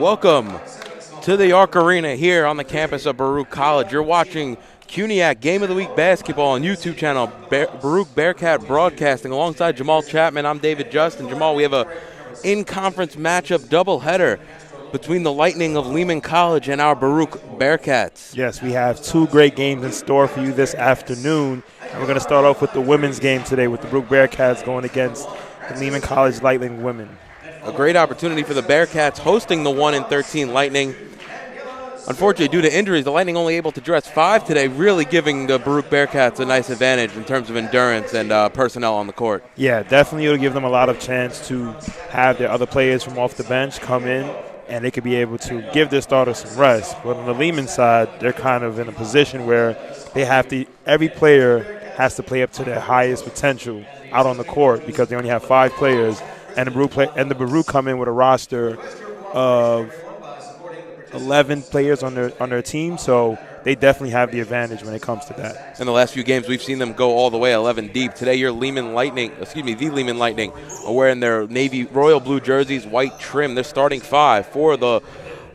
Welcome to the Arc Arena here on the campus of Baruch College. You're watching CUNYAC Game of the Week Basketball on YouTube channel, Baruch Bearcat Broadcasting. Alongside Jamal Chapman, I'm David Justin. Jamal, we have a in-conference matchup doubleheader between the Lightning of Lehman College and our Baruch Bearcats. Yes, we have two great games in store for you this afternoon. And we're going to start off with the women's game today with the Baruch Bearcats going against the Lehman College Lightning women. A great opportunity for the Bearcats hosting the 1-13 Lightning. Unfortunately, due to injuries, the Lightning only able to dress 5 today, really giving the Baruch Bearcats a nice advantage in terms of endurance and personnel on the court. Yeah, definitely it'll give them a lot of chance to have their other players from off the bench come in, and they could be able to give their starters some rest. But on the Lehman side, they're kind of in a position where they have to, every player has to play up to their highest potential out on the court because they only have 5 players, and the Baruch come in with a roster of 11 players on their team, so they definitely have the advantage when it comes to that. In the last few games, we've seen them go all the way 11 deep. Today, the Lehman Lightning are wearing their navy royal blue jerseys, white trim. They're starting 5. For the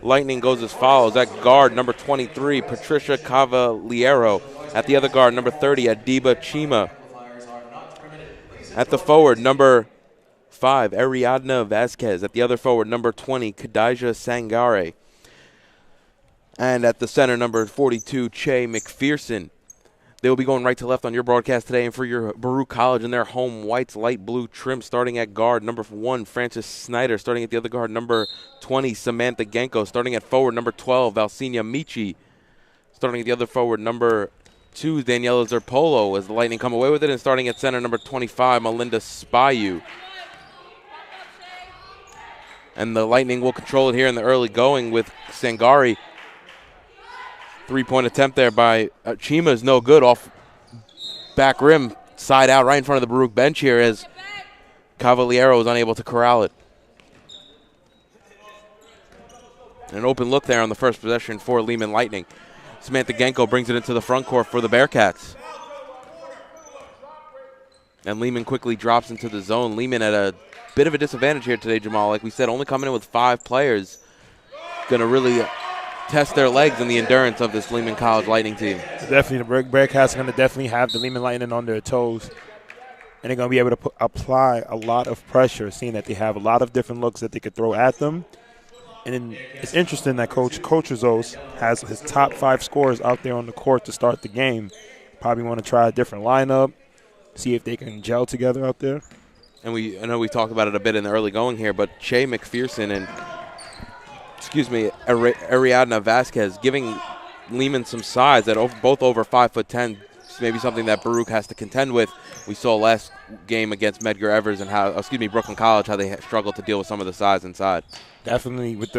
Lightning goes as follows. At guard, number 23, Patricia Cavaliero. At the other guard, number 30, Adiba Chima. At the forward, number 5, Ariadna Vasquez. At the other forward, number 20, Khadijah Sangare. And at the center, number 42, Che McPherson. They will be going right to left on your broadcast today. And for your Baruch College in their home whites, light blue trim, starting at guard, number 1, Frances Snyder. Starting at the other guard, number 20, Samantha Genko. Starting at forward, number 12, Valsenia Michi. Starting at the other forward, number 2, Daniela Zerpolo, as the Lightning come away with it. And starting at center, number 25, Melinda Spayu. And the Lightning will control it here in the early going with Sangari. 3-point attempt there by Chima is no good, off back rim, side out right in front of the Baruch bench here as Cavaliero is unable to corral it. An open look there on the first possession for Lehman Lightning. Samantha Genko brings it into the front court for the Bearcats. And Lehman quickly drops into the zone. Lehman at a bit of a disadvantage here today, Jamal. Like we said, only coming in with 5 players. Going to really test their legs and the endurance of this Lehman College Lightning team. Definitely, the Bearcats are going to definitely have the Lehman Lightning on their toes. And they're going to be able to apply a lot of pressure, seeing that they have a lot of different looks that they could throw at them. And it's interesting that Coach Rizos has his top 5 scorers out there on the court to start the game. Probably want to try a different lineup, see if they can gel together out there. And I know we talked about it a bit in the early going here, but Che McPherson and Ariadna Vasquez giving Lehman some size at both over 5'10", maybe something that Baruch has to contend with. We saw last game against Medgar Evers and Brooklyn College, how they struggled to deal with some of the size inside. Definitely, with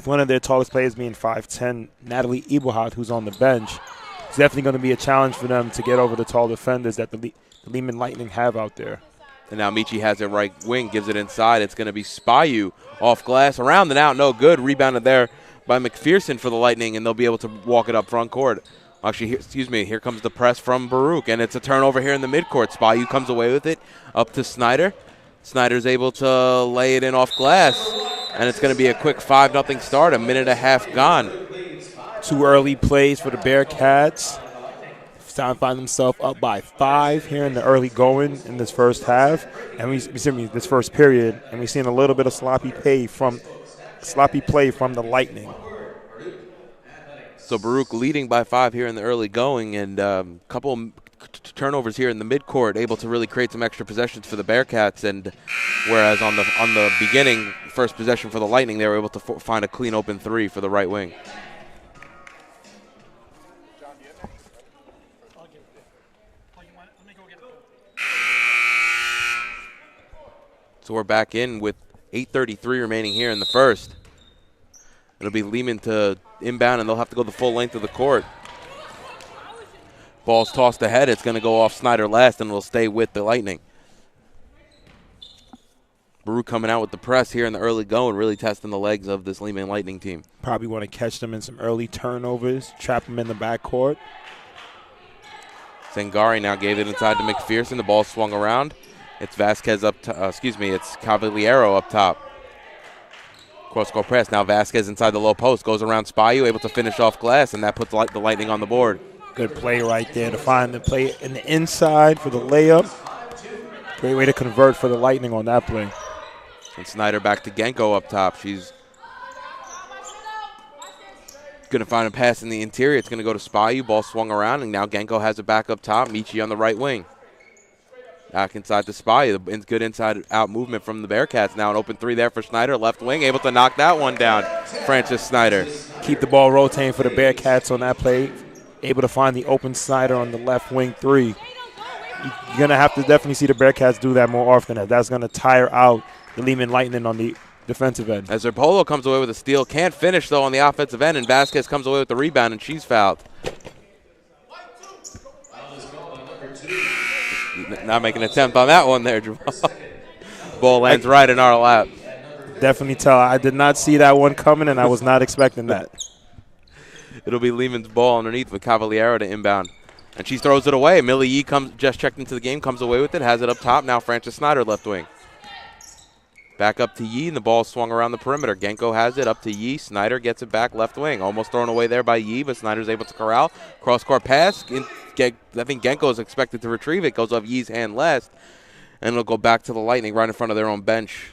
one of their tallest players being 5'10", Natalie Eberhardt, who's on the bench, it's definitely going to be a challenge for them to get over the tall defenders that the Lehman Lightning have out there. And now Michi has it right wing, gives it inside. It's going to be Spayu off glass, around and out, no good. Rebounded there by McPherson for the Lightning, and they'll be able to walk it up front court. Actually, here comes the press from Baruch, and it's a turnover here in the midcourt. Spayu comes away with it up to Snyder. Snyder's able to lay it in off glass, and it's going to be a quick 5-0 start, a minute and a half gone. 2 early plays for the Bearcats. Find themselves up by 5 here in the early going in this first half, and this first period, and we've seen a little bit of sloppy play from the Lightning. So Baruch leading by 5 here in the early going, and a couple turnovers here in the midcourt, able to really create some extra possessions for the Bearcats. And whereas on the beginning first possession for the Lightning, they were able to find a clean open 3 for the right wing. So we're back in with 8:33 remaining here in the first. It'll be Lehman to inbound, and they'll have to go the full length of the court. Ball's tossed ahead. It's going to go off Snyder last, and it'll stay with the Lightning. Baruch coming out with the press here in the early going, really testing the legs of this Lehman Lightning team. Probably want to catch them in some early turnovers, trap them in the backcourt. Sangari now gave it inside to McPherson. The ball swung around. It's Vasquez it's Cavaliero up top. Cross-court press. Now Vasquez inside the low post. Goes around Spayu, able to finish off glass, and that puts the Lightning on the board. Good play right there to find the play in the inside for the layup. Great way to convert for the Lightning on that play. And Snyder back to Genko up top. She's going to find a pass in the interior. It's going to go to Spayu. Ball swung around, and now Genko has it back up top. Michi on the right wing. Back inside to Spayu. Good inside-out movement from the Bearcats. Now an open three there for Snyder. Left wing, able to knock that one down. Francis Snyder. Keep the ball rotating for the Bearcats on that play. Able to find the open Snyder on the left wing three. You're going to have to definitely see the Bearcats do that more often. That's going to tire out the Lehman Lightning on the defensive end. As Polo comes away with a steal. Can't finish, though, on the offensive end, and Vasquez comes away with the rebound, and she's fouled. Not making an attempt on that one there, Jamal. Ball lands right in our lap. Definitely tell. I did not see that one coming, and I was not expecting that. It'll be Lehman's ball underneath with Cavaliero to inbound. And she throws it away. Millie Yee just checked into the game, comes away with it, has it up top. Now Francis Snyder left wing. Back up to Yee, and the ball swung around the perimeter. Genko has it up to Yee. Snyder gets it back left wing. Almost thrown away there by Yee, but Snyder's able to corral. Cross-court pass. I think Genko is expected to retrieve it. Goes off Yee's hand last, and it'll go back to the Lightning right in front of their own bench.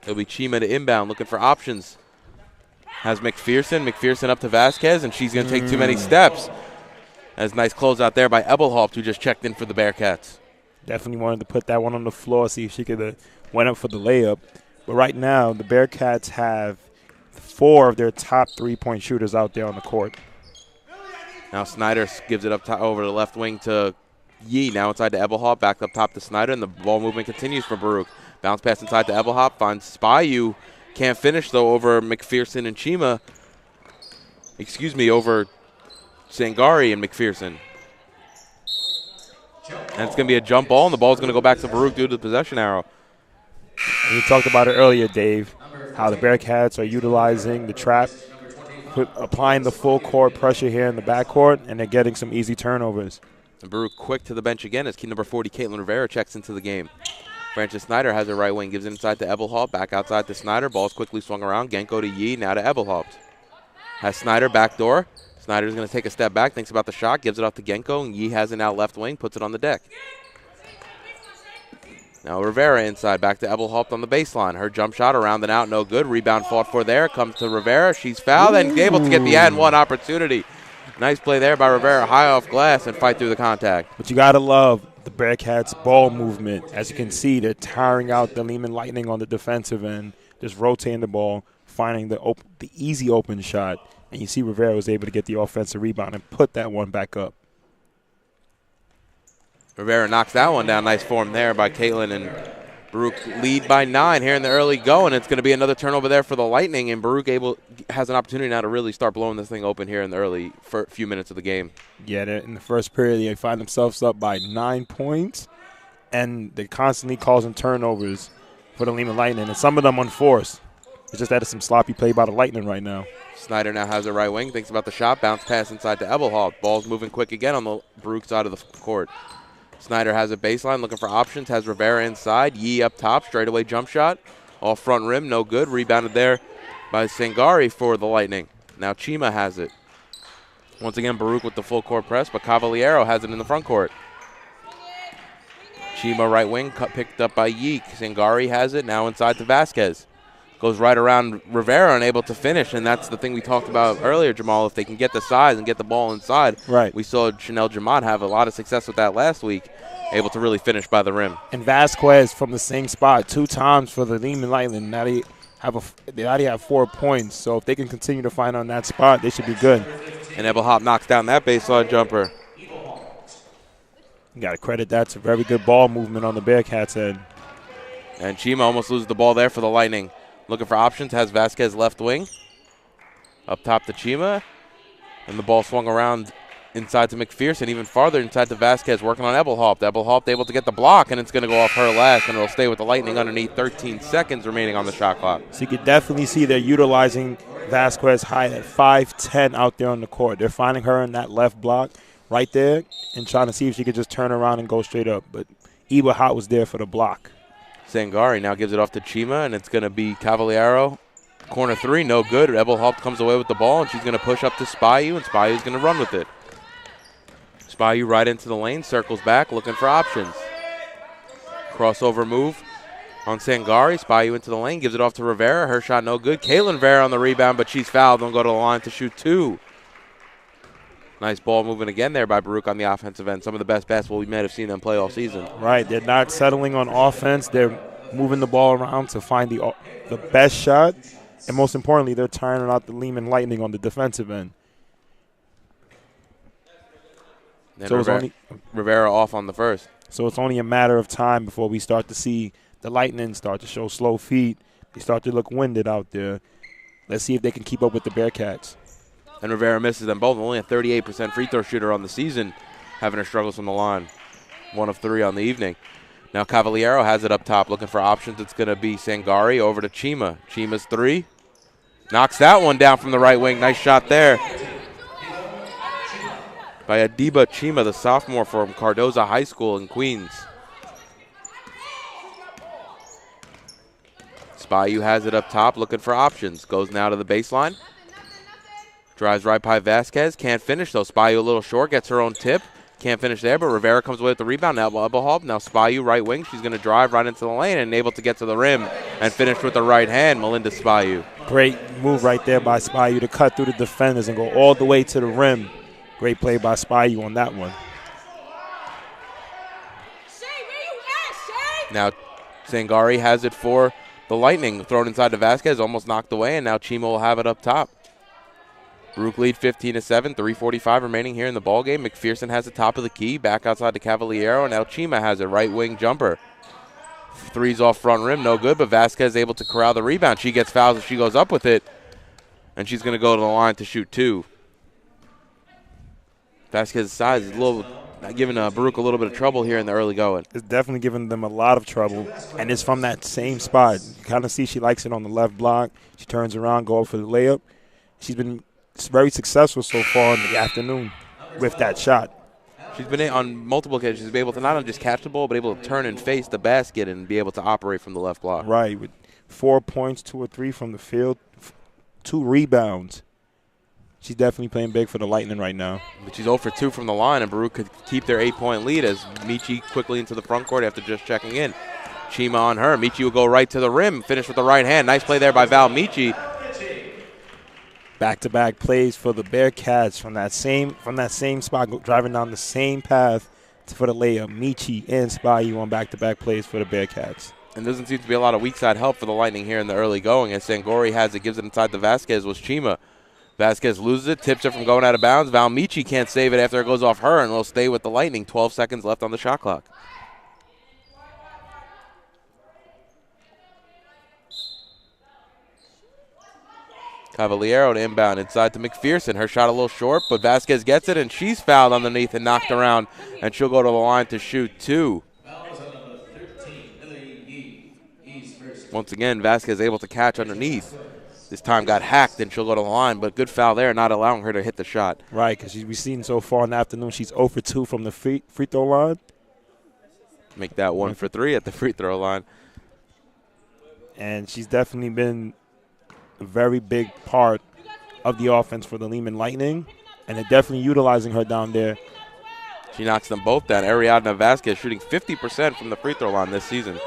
It'll be Chima to inbound, looking for options. Has McPherson. McPherson up to Vasquez, and she's going to take too many steps. That's a nice closeout there by Ebelhaupt, who just checked in for the Bearcats. Definitely wanted to put that one on the floor, see if she could went up for the layup. But right now, the Bearcats have 4 of their top 3-point shooters out there on the court. Now Snyder gives it up over the left wing to Yee. Now inside to Ebelhaupt, back up top to Snyder, and the ball movement continues for Baruch. Bounce pass inside to Ebelhaupt, finds Spayu. Can't finish, though, over McPherson and Chima. Over Sangari and McPherson. And it's going to be a jump ball, and the ball's going to go back to Baruch due to the possession arrow. We talked about it earlier, Dave, how the Bearcats are utilizing the trap, applying the full court pressure here in the backcourt, and they're getting some easy turnovers. And Baruch quick to the bench again as key number 40, Caitlin Rivera, checks into the game. Francis Snyder has her right wing, gives it inside to Ebelhaupt, back outside to Snyder. Ball's quickly swung around. Genko to Yee, now to Ebelhaupt. Has Snyder backdoor. Snyder's going to take a step back, thinks about the shot, gives it off to Genko, and Yee has it now left wing, puts it on the deck. Now Rivera inside, back to Ebelhaupt on the baseline. Her jump shot around and out, no good. Rebound fought for there, comes to Rivera. She's fouled and able to get the and one opportunity. Nice play there by Rivera, high off glass and fight through the contact. But you got to love the Bearcats' ball movement. As you can see, they're tiring out the Lehman Lightning on the defensive end, just rotating the ball, finding the easy open shot. And you see Rivera was able to get the offensive rebound and put that one back up. Rivera knocks that one down. Nice form there by Caitlin, and Baruch lead by 9 here in the early go, and it's going to be another turnover there for the Lightning, and Baruch has an opportunity now to really start blowing this thing open here in the early few minutes of the game. Yeah, in the first period, they find themselves up by 9 points, and they're constantly causing turnovers for the Lehman Lightning, and some of them unforced. It's just that it's some sloppy play by the Lightning right now. Snyder now has her right wing, thinks about the shot, bounce pass inside to Ebelhaupt. Ball's moving quick again on the Baruch side of the court. Snyder has a baseline, looking for options, has Rivera inside. Yee up top, straightaway jump shot. Off front rim, no good. Rebounded there by Sangari for the Lightning. Now Chima has it. Once again, Baruch with the full court press, but Cavaliero has it in the front court. Chima right wing, picked up by Yee. Sangari has it, now inside to Vasquez. Goes right around Rivera, unable to finish, and that's the thing we talked about earlier, Jamal. If they can get the size and get the ball inside, right. We saw Chanel Jamad have a lot of success with that last week, able to really finish by the rim. And Vasquez from the same spot 2 times for the Lehman Lightning. Now they already have 4 points, so if they can continue to find on that spot, they should be good. And Ebelhaupt knocks down that baseline jumper. You got to credit that to very good ball movement on the Bearcats' end. And Chima almost loses the ball there for the Lightning. Looking for options, has Vasquez left wing. Up top to Chima. And the ball swung around inside to McPherson, even farther inside to Vasquez, working on Ebelhaupt. Ebelhaupt able to get the block, and it's going to go off her last, and it'll stay with the Lightning underneath 13 seconds remaining on the shot clock. So you can definitely see they're utilizing Vasquez high at 5'10" out there on the court. They're finding her in that left block right there and trying to see if she could just turn around and go straight up. But Ebelhaupt was there for the block. Sangari now gives it off to Chima, and it's going to be Cavallero. Corner 3, no good. Ebelhaupt comes away with the ball, and she's going to push up to Spyu, and Spyu's going to run with it. Spyu right into the lane, circles back, looking for options. Crossover move on Sangari. Spyu into the lane, gives it off to Rivera. Her shot no good. Caitlin Rivera on the rebound, but she's fouled. Don't go to the line to shoot 2. Nice ball moving again there by Baruch on the offensive end. Some of the best basketball we might have seen them play all season. Right, they're not settling on offense. They're moving the ball around to find the best shot. And most importantly, they're tiring out the Lehman Lightning on the defensive end. And so Rivera off on the first. So it's only a matter of time before we start to see the Lightning start to show slow feet. They start to look winded out there. Let's see if they can keep up with the Bearcats. And Rivera misses them both. Only a 38% free throw shooter on the season, having her struggles from the line. 1 of 3 on the evening. Now Cavallero has it up top, looking for options. It's going to be Sangari over to Chima. Chima's 3. Knocks that one down from the right wing. Nice shot there by Adiba Chima, the sophomore from Cardoza High School in Queens. Spyu has it up top, looking for options. Goes now to the baseline. Drives right by Vasquez. Can't finish, though. Spyu a little short, gets her own tip. Can't finish there, but Rivera comes away with the rebound. Now Ebelhaupt. Now Spyu right wing. She's going to drive right into the lane and able to get to the rim and finish with the right hand, Melinda Spyu. Great move right there by Spyu to cut through the defenders and go all the way to the rim. Great play by Spyu on that one. Now Sangari has it for the Lightning. Thrown inside to Vasquez, almost knocked away, and now Chima will have it up top. Baruch lead 15-7, 3:45 remaining here in the ballgame. McPherson has the top of the key, back outside to Cavallero, and now Chima has a right wing jumper. 3's off front rim, no good, but Vasquez able to corral the rebound. She gets fouled as she goes up with it, and she's going to go to the line to shoot 2. Vasquez's size is a little giving Baruch a little bit of trouble here in the early going. It's definitely giving them a lot of trouble, and it's from that same spot. You kind of see she likes it on the left block. She turns around, go up for the layup. She's been very successful so far in the afternoon with that shot. She's been on multiple occasions. She's been able to not only just catch the ball, but able to turn and face the basket and be able to operate from the left block. Right, with 4 points, 2 or 3 from the field, 2 rebounds. She's definitely playing big for the Lightning right now. But she's 0 for 2 from the line, and Baruch could keep their 8-point lead as Michi quickly into the front court after just checking in. Chima on her. Michi will go right to the rim, finish with the right hand. Nice play there by Val Michi. Back-to-back plays for the Bearcats from that same spot, driving down the same path for the layup. Michi and Spyu on back-to-back plays for the Bearcats. And there doesn't seem to be a lot of weak side help for the Lightning here in the early going. As Sangori has it, gives it inside to Vasquez, was Chima. Vasquez loses it, tips it from going out of bounds. Val Michi can't save it after it goes off her, and will stay with the Lightning. 12 seconds left on the shot clock. Cavallero to inbound inside to McPherson. Her shot a little short, but Vasquez gets it, and she's fouled underneath and knocked around, and she'll go to the line to shoot 2. Once again, Vasquez able to catch underneath. This time got hacked, and she'll go to the line, but good foul there, not allowing her to hit the shot. Right, because we've seen so far in the afternoon she's 0 for 2 from the free throw line. Make that 1 for 3 at the free throw line. And she's definitely been a very big part of the offense for the Lehman Lightning, and they're definitely utilizing her down there. She knocks them both down. Ariadna Vasquez shooting 50% from the free throw line this season.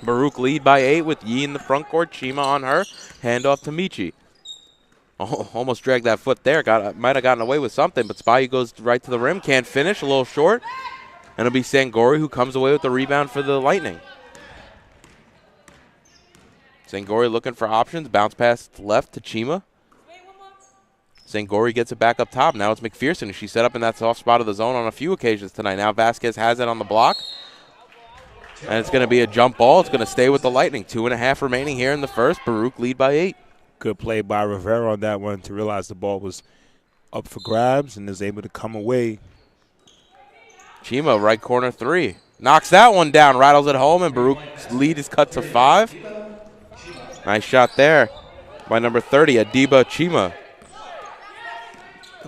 Baruch lead by 8 with Yee in the front court. Chima on her. Handoff to Michi. Oh, almost dragged that foot there. Might have gotten away with something, but Spyu goes right to the rim. Can't finish. A little short. And it'll be Sangori who comes away with the rebound for the Lightning. Sangori looking for options. Bounce pass left to Chima. Sangori gets it back up top. Now it's McPherson. She set up in that soft spot of the zone on a few occasions tonight. Now Vasquez has it on the block. And it's going to be a jump ball. It's going to stay with the Lightning. 2.5 remaining here in the first. Baruch lead by 8. Good play by Rivera on that one to realize the ball was up for grabs and is able to come away. Chima, right corner 3. Knocks that one down, rattles it home, and Baruch's lead is cut to 5. Nice shot there by number 30, Adiba Chima.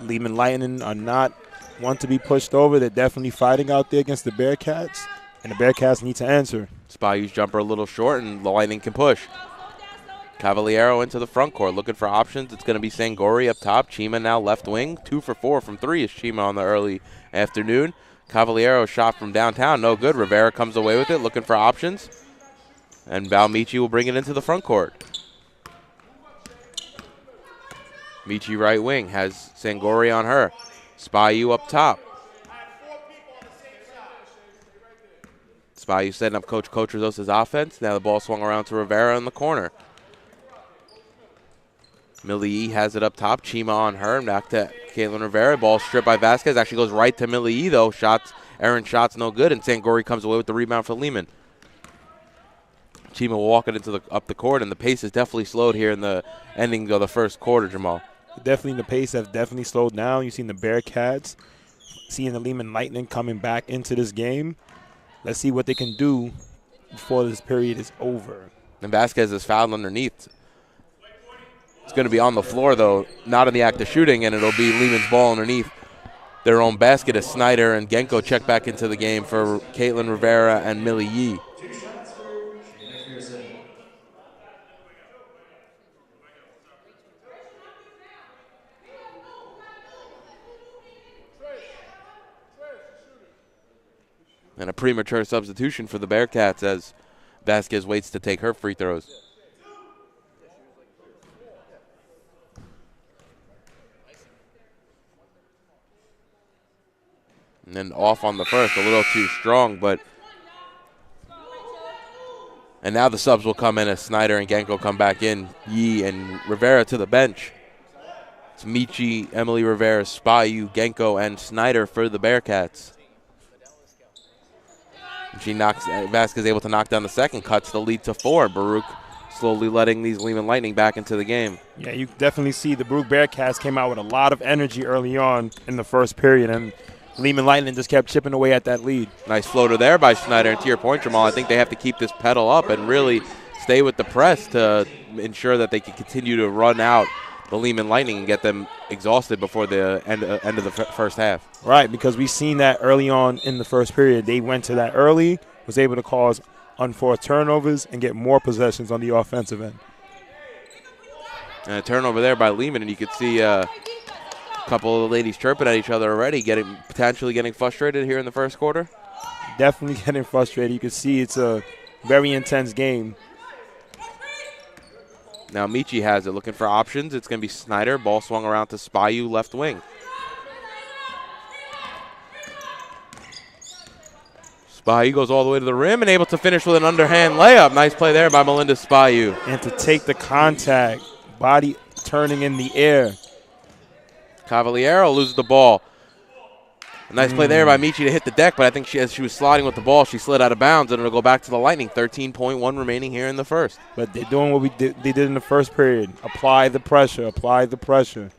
Lehman Lightning are not one to be pushed over. They're definitely fighting out there against the Bearcats. And the Bearcats need to answer. Spayu's jumper a little short, and the Lightning can push. Cavaliero into the front court, looking for options. It's going to be Sangori up top. Chima now left wing. 2 for 4 from 3 is Chima on the early afternoon. Cavaliero shot from downtown, no good. Rivera comes away with it, looking for options. And Balmichi will bring it into the front court. Michi right wing, has Sangori on her. Spayu up top. Spayu setting up Coach Cotrezos' offense. Now the ball swung around to Rivera in the corner. Millie has it up top. Chima on her. And back to Caitlin Rivera. Ball stripped by Vasquez. Actually goes right to Millie, though. Aaron shots no good. And Sangori comes away with the rebound for Lehman. Chima will walk it up the court. And the pace is definitely slowed here in the ending of the first quarter, Jamal. Definitely the pace has definitely slowed down. You've seen the Bearcats, seeing the Lehman Lightning coming back into this game. Let's see what they can do before this period is over. And Vasquez is fouled underneath. It's going to be on the floor, though, not in the act of shooting, and it'll be Lehman's ball underneath their own basket as Snyder and Genko check back into the game for Caitlin Rivera and Millie Yee. And a premature substitution for the Bearcats as Vasquez waits to take her free throws. And then off on the first, a little too strong, but. And now the subs will come in as Snyder and Genko come back in. Yee and Rivera to the bench. It's Michi, Emily Rivera, Spayu, Genko, and Snyder for the Bearcats. Vasquez able to knock down the second, cuts the lead to 4. Baruch slowly letting these Lehman Lightning back into the game. Yeah, you definitely see the Baruch Bearcats came out with a lot of energy early on in the first period, and Lehman Lightning just kept chipping away at that lead. Nice floater there by Snyder. And to your point, Jamal, I think they have to keep this pedal up and really stay with the press to ensure that they can continue to run out the Lehman Lightning and get them exhausted before the end of the first half. Right, because we've seen that early on in the first period. They went to that early, was able to cause unforced turnovers and get more possessions on the offensive end. And a turnover there by Lehman, and you could see a couple of the ladies chirping at each other already, potentially getting frustrated here in the first quarter. Definitely getting frustrated. You can see it's a very intense game. Now Michi has it, looking for options. It's going to be Snyder. Ball swung around to Spayu, left wing. Spayu goes all the way to the rim and able to finish with an underhand layup. Nice play there by Melinda Spayu. And to take the contact, body turning in the air. Cavaliero loses the ball. A nice play there by Michi to hit the deck, but I think as she was sliding with the ball, she slid out of bounds, and it'll go back to the Lightning. 13.1 remaining here in the first. But they're doing what they did in the first period. Apply the pressure, apply the pressure.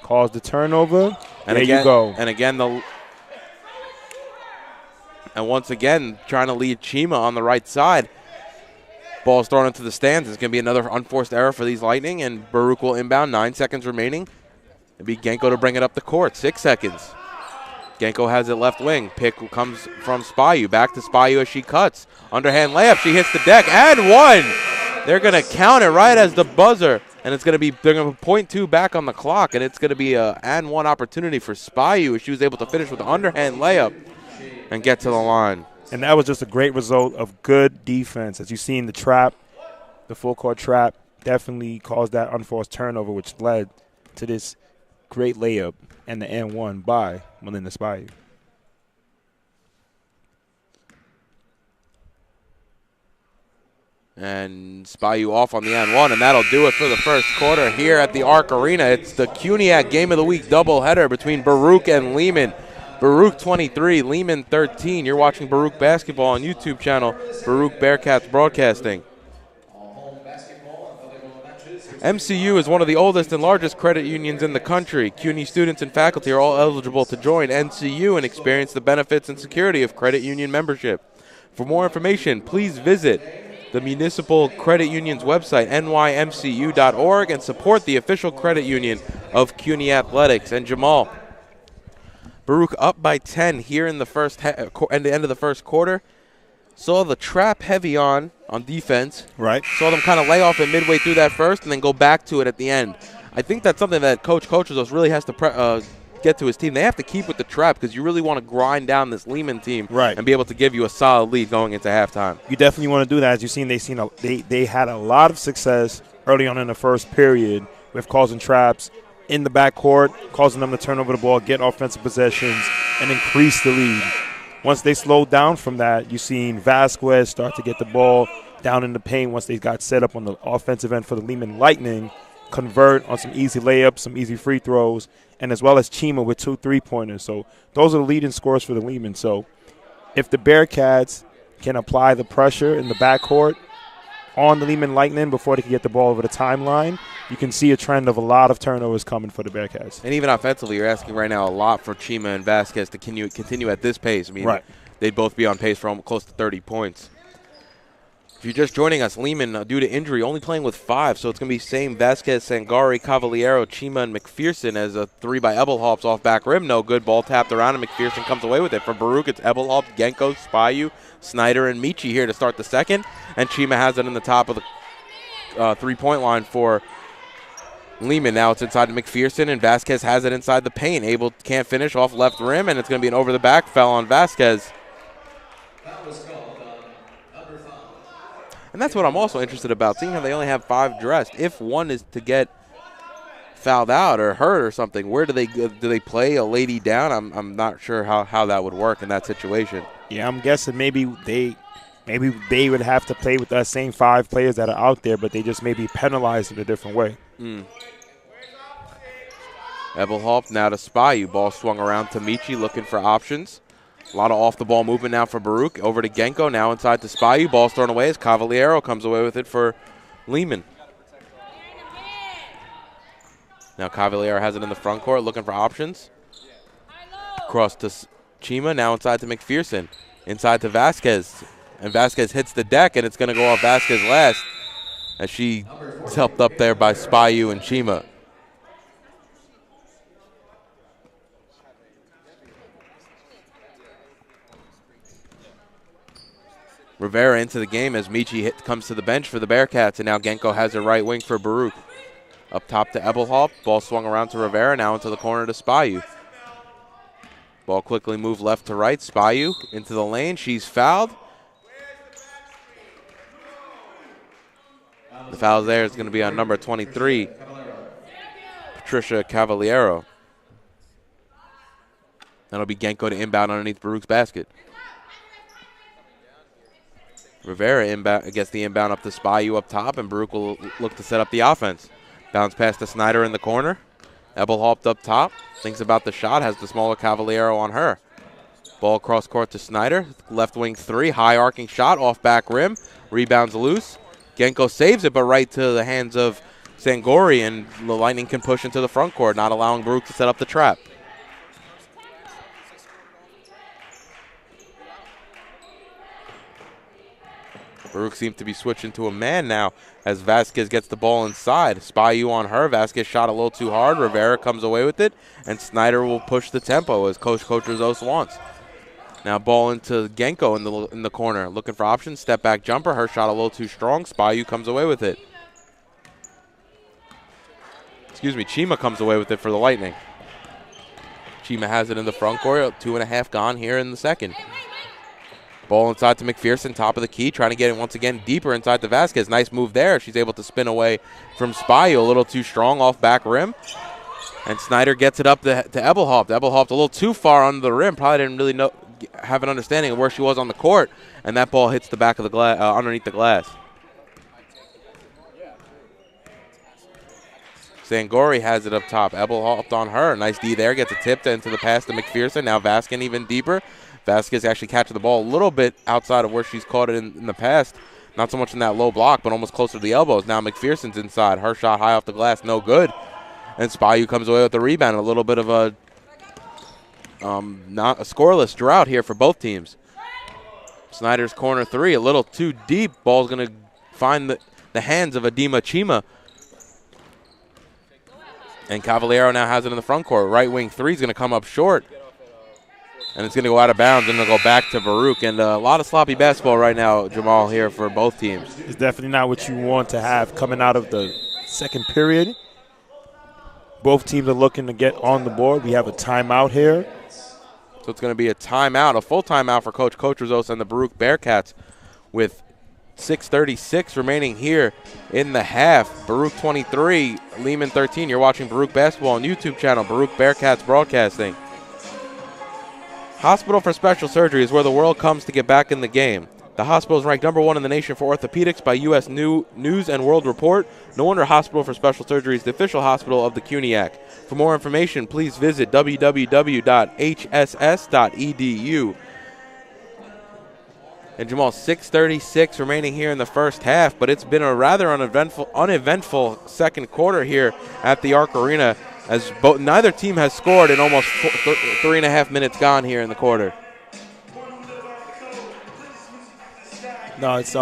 Cause the turnover, and there you go. And once again, trying to lead Chima on the right side. Ball's thrown into the stands. It's going to be another unforced error for these Lightning, and Baruch will inbound. 9 seconds remaining. It'll be Genko to bring it up the court. 6 seconds. Genko has it left wing. Pick comes from Spayu. Back to Spayu as she cuts. Underhand layup. She hits the deck. And one. They're going to count it right as the buzzer. And it's going to be, they're going to put 0.2 back on the clock. And it's going to be a and one opportunity for Spayu as she was able to finish with an underhand layup and get to the line. And that was just a great result of good defense. As you see in the trap, the full court trap definitely caused that unforced turnover, which led to this great layup and the and one by Melinda Spayu. And Spayu off on the and one, and that'll do it for the first quarter here at the Arc Arena. It's the CUNYAC Game of the Week doubleheader between Baruch and Lehman. Baruch 23, Lehman 13. You're watching Baruch Basketball on YouTube channel, Baruch Bearcats Broadcasting. MCU is one of the oldest and largest credit unions in the country. CUNY students and faculty are all eligible to join NCU and experience the benefits and security of credit union membership. For more information, please visit the Municipal Credit Union's website, nymcu.org, and support the official credit union of CUNY Athletics. And Jamal, Baruch up by 10 here in the at the end of the first quarter. Saw the trap heavy on defense. Right. Saw them kind of lay off it midway through that first and then go back to it at the end. I think that's something that coaches us really has to get to his team. They have to keep with the trap because you really want to grind down this Lehman team and be able to give you a solid lead going into halftime. You definitely want to do that. As you've seen, they had a lot of success early on in the first period with causing traps in the backcourt, causing them to turn over the ball, get offensive possessions, and increase the lead. Once they slowed down from that, you've seen Vasquez start to get the ball down in the paint once they got set up on the offensive end for the Lehman Lightning, convert on some easy layups, some easy free throws, and as well as Chima with 2 3-pointers. So those are the leading scores for the Lehman. So if the Bearcats can apply the pressure in the backcourt on the Lehman Lightning before they can get the ball over the timeline, you can see a trend of a lot of turnovers coming for the Bearcats. And even offensively, you're asking right now a lot for Chima and Vasquez to continue at this pace. I mean, they'd both be on pace for almost close to 30 points. If you're just joining us, Lehman, due to injury, only playing with 5, so it's going to be same Vasquez, Sangari, Cavaliero, Chima, and McPherson as a 3 by Ebelhops off back rim. No good. Ball tapped around, and McPherson comes away with it. For Baruch, it's Ebelhops, Genko, Spayu, Snyder, and Michi here to start the second. And Chima has it in the top of the three-point line for Lehman. Now it's inside to McPherson, and Vasquez has it inside the paint. Can't finish off left rim, and it's going to be an over-the-back foul on Vasquez. And that's what I'm also interested about, seeing how they only have 5 dressed. If one is to get fouled out or hurt or something, where do they play a lady down? I'm not sure how that would work in that situation. Yeah, I'm guessing maybe they would have to play with that same 5 players that are out there, but they just may be penalized in a different way. Ebelhoff now to Spayu. Ball swung around to Michi, looking for options. A lot of off-the-ball movement now for Baruch. Over to Genko, now inside to Spayu. Ball's thrown away as Cavaliero comes away with it for Lehman. Now Cavaliero has it in the front court, looking for options. Cross to Chima, now inside to McPherson. Inside to Vasquez. And Vasquez hits the deck, and it's going to go off Vasquez last as she's helped up there by Spayu and Chima. Rivera into the game as Michi comes to the bench for the Bearcats, and now Genko has a right wing for Baruch. Up top to Ebelhoff. Ball swung around to Rivera, now into the corner to Spayu. Ball quickly moved left to right. Spayu into the lane. She's fouled. The foul there is going to be on number 23, Patricia Cavaliero. That'll be Genko to inbound underneath Baruch's basket. Rivera gets the inbound up to Spayu up top, and Baruch will look to set up the offense. Bounce pass to Snyder in the corner. Ebelhoff up top. Thinks about the shot. Has the smaller Cavaliero on her. Ball cross court to Snyder. Left wing 3. High arcing shot off back rim. Rebounds loose. Genko saves it, but right to the hands of Sangori, and the Lightning can push into the front court, not allowing Baruch to set up the trap. Baruch seems to be switching to a man now as Vasquez gets the ball inside. Spayu on her. Vasquez shot a little too hard. Rivera comes away with it, and Snyder will push the tempo as Coach Rizos wants. Now ball into Genko in the corner, looking for options. Step back jumper. Her shot a little too strong. Spayu comes away with it. Chima comes away with it for the Lightning. Chima has it in the front court. 2.5 gone here in the second. Ball inside to McPherson, top of the key, trying to get it once again deeper inside to Vasquez. Nice move there. She's able to spin away from Spayu, a little too strong off back rim. And Snyder gets it up to Ebelhoff. Ebelhoff a little too far under the rim. Probably didn't really have an understanding of where she was on the court. And that ball hits the back of the glass, underneath the glass. Sangori has it up top. Ebelhoff on her. Nice D there. Gets a tip into the pass to McPherson. Now Vasquez even deeper. Vasquez actually catches the ball a little bit outside of where she's caught it in the past. Not so much in that low block, but almost closer to the elbows. Now McPherson's inside. Her shot high off the glass, no good. And Spayu comes away with the rebound. A little bit of a not a scoreless drought here for both teams. Snyder's corner 3, a little too deep. Ball's going to find the hands of Adema Chima. And Cavaliero now has it in the front court. Right wing 3 is going to come up short. And it's going to go out of bounds, and it'll go back to Baruch. And a lot of sloppy basketball right now, Jamal, here for both teams. It's definitely not what you want to have coming out of the second period. Both teams are looking to get on the board. We have a timeout here. So it's going to be a timeout, a full timeout for Coach Kozos and the Baruch Bearcats with 6:36 remaining here in the half. Baruch 23, Lehman 13. You're watching Baruch Basketball on YouTube channel, Baruch Bearcats Broadcasting. Hospital for Special Surgery is where the world comes to get back in the game. The hospital is ranked #1 in the nation for orthopedics by U.S. News and World Report. No wonder Hospital for Special Surgery is the official hospital of the CUNYAC. For more information, please visit www.hss.edu. And Jamal, 6:36 remaining here in the first half, but it's been a rather uneventful second quarter here at the Arc Arena, as neither team has scored in almost 3.5 minutes gone here in the quarter. No, it's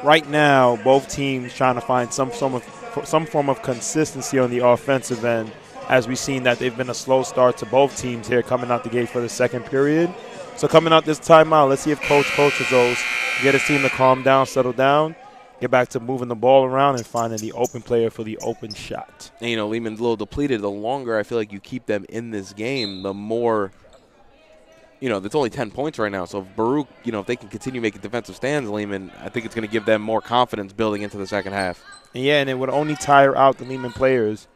right now both teams trying to find some form of consistency on the offensive end, as we've seen that they've been a slow start to both teams here coming out the gate for the second period. So coming out this timeout, let's see if Coach Kozos get his team to calm down, settle down, get back to moving the ball around and finding the open player for the open shot. And, Lehman's a little depleted. The longer I feel like you keep them in this game, the more, it's only 10 points right now. So if Baruch, if they can continue making defensive stands, Lehman, I think it's going to give them more confidence building into the second half. And it would only tire out the Lehman players.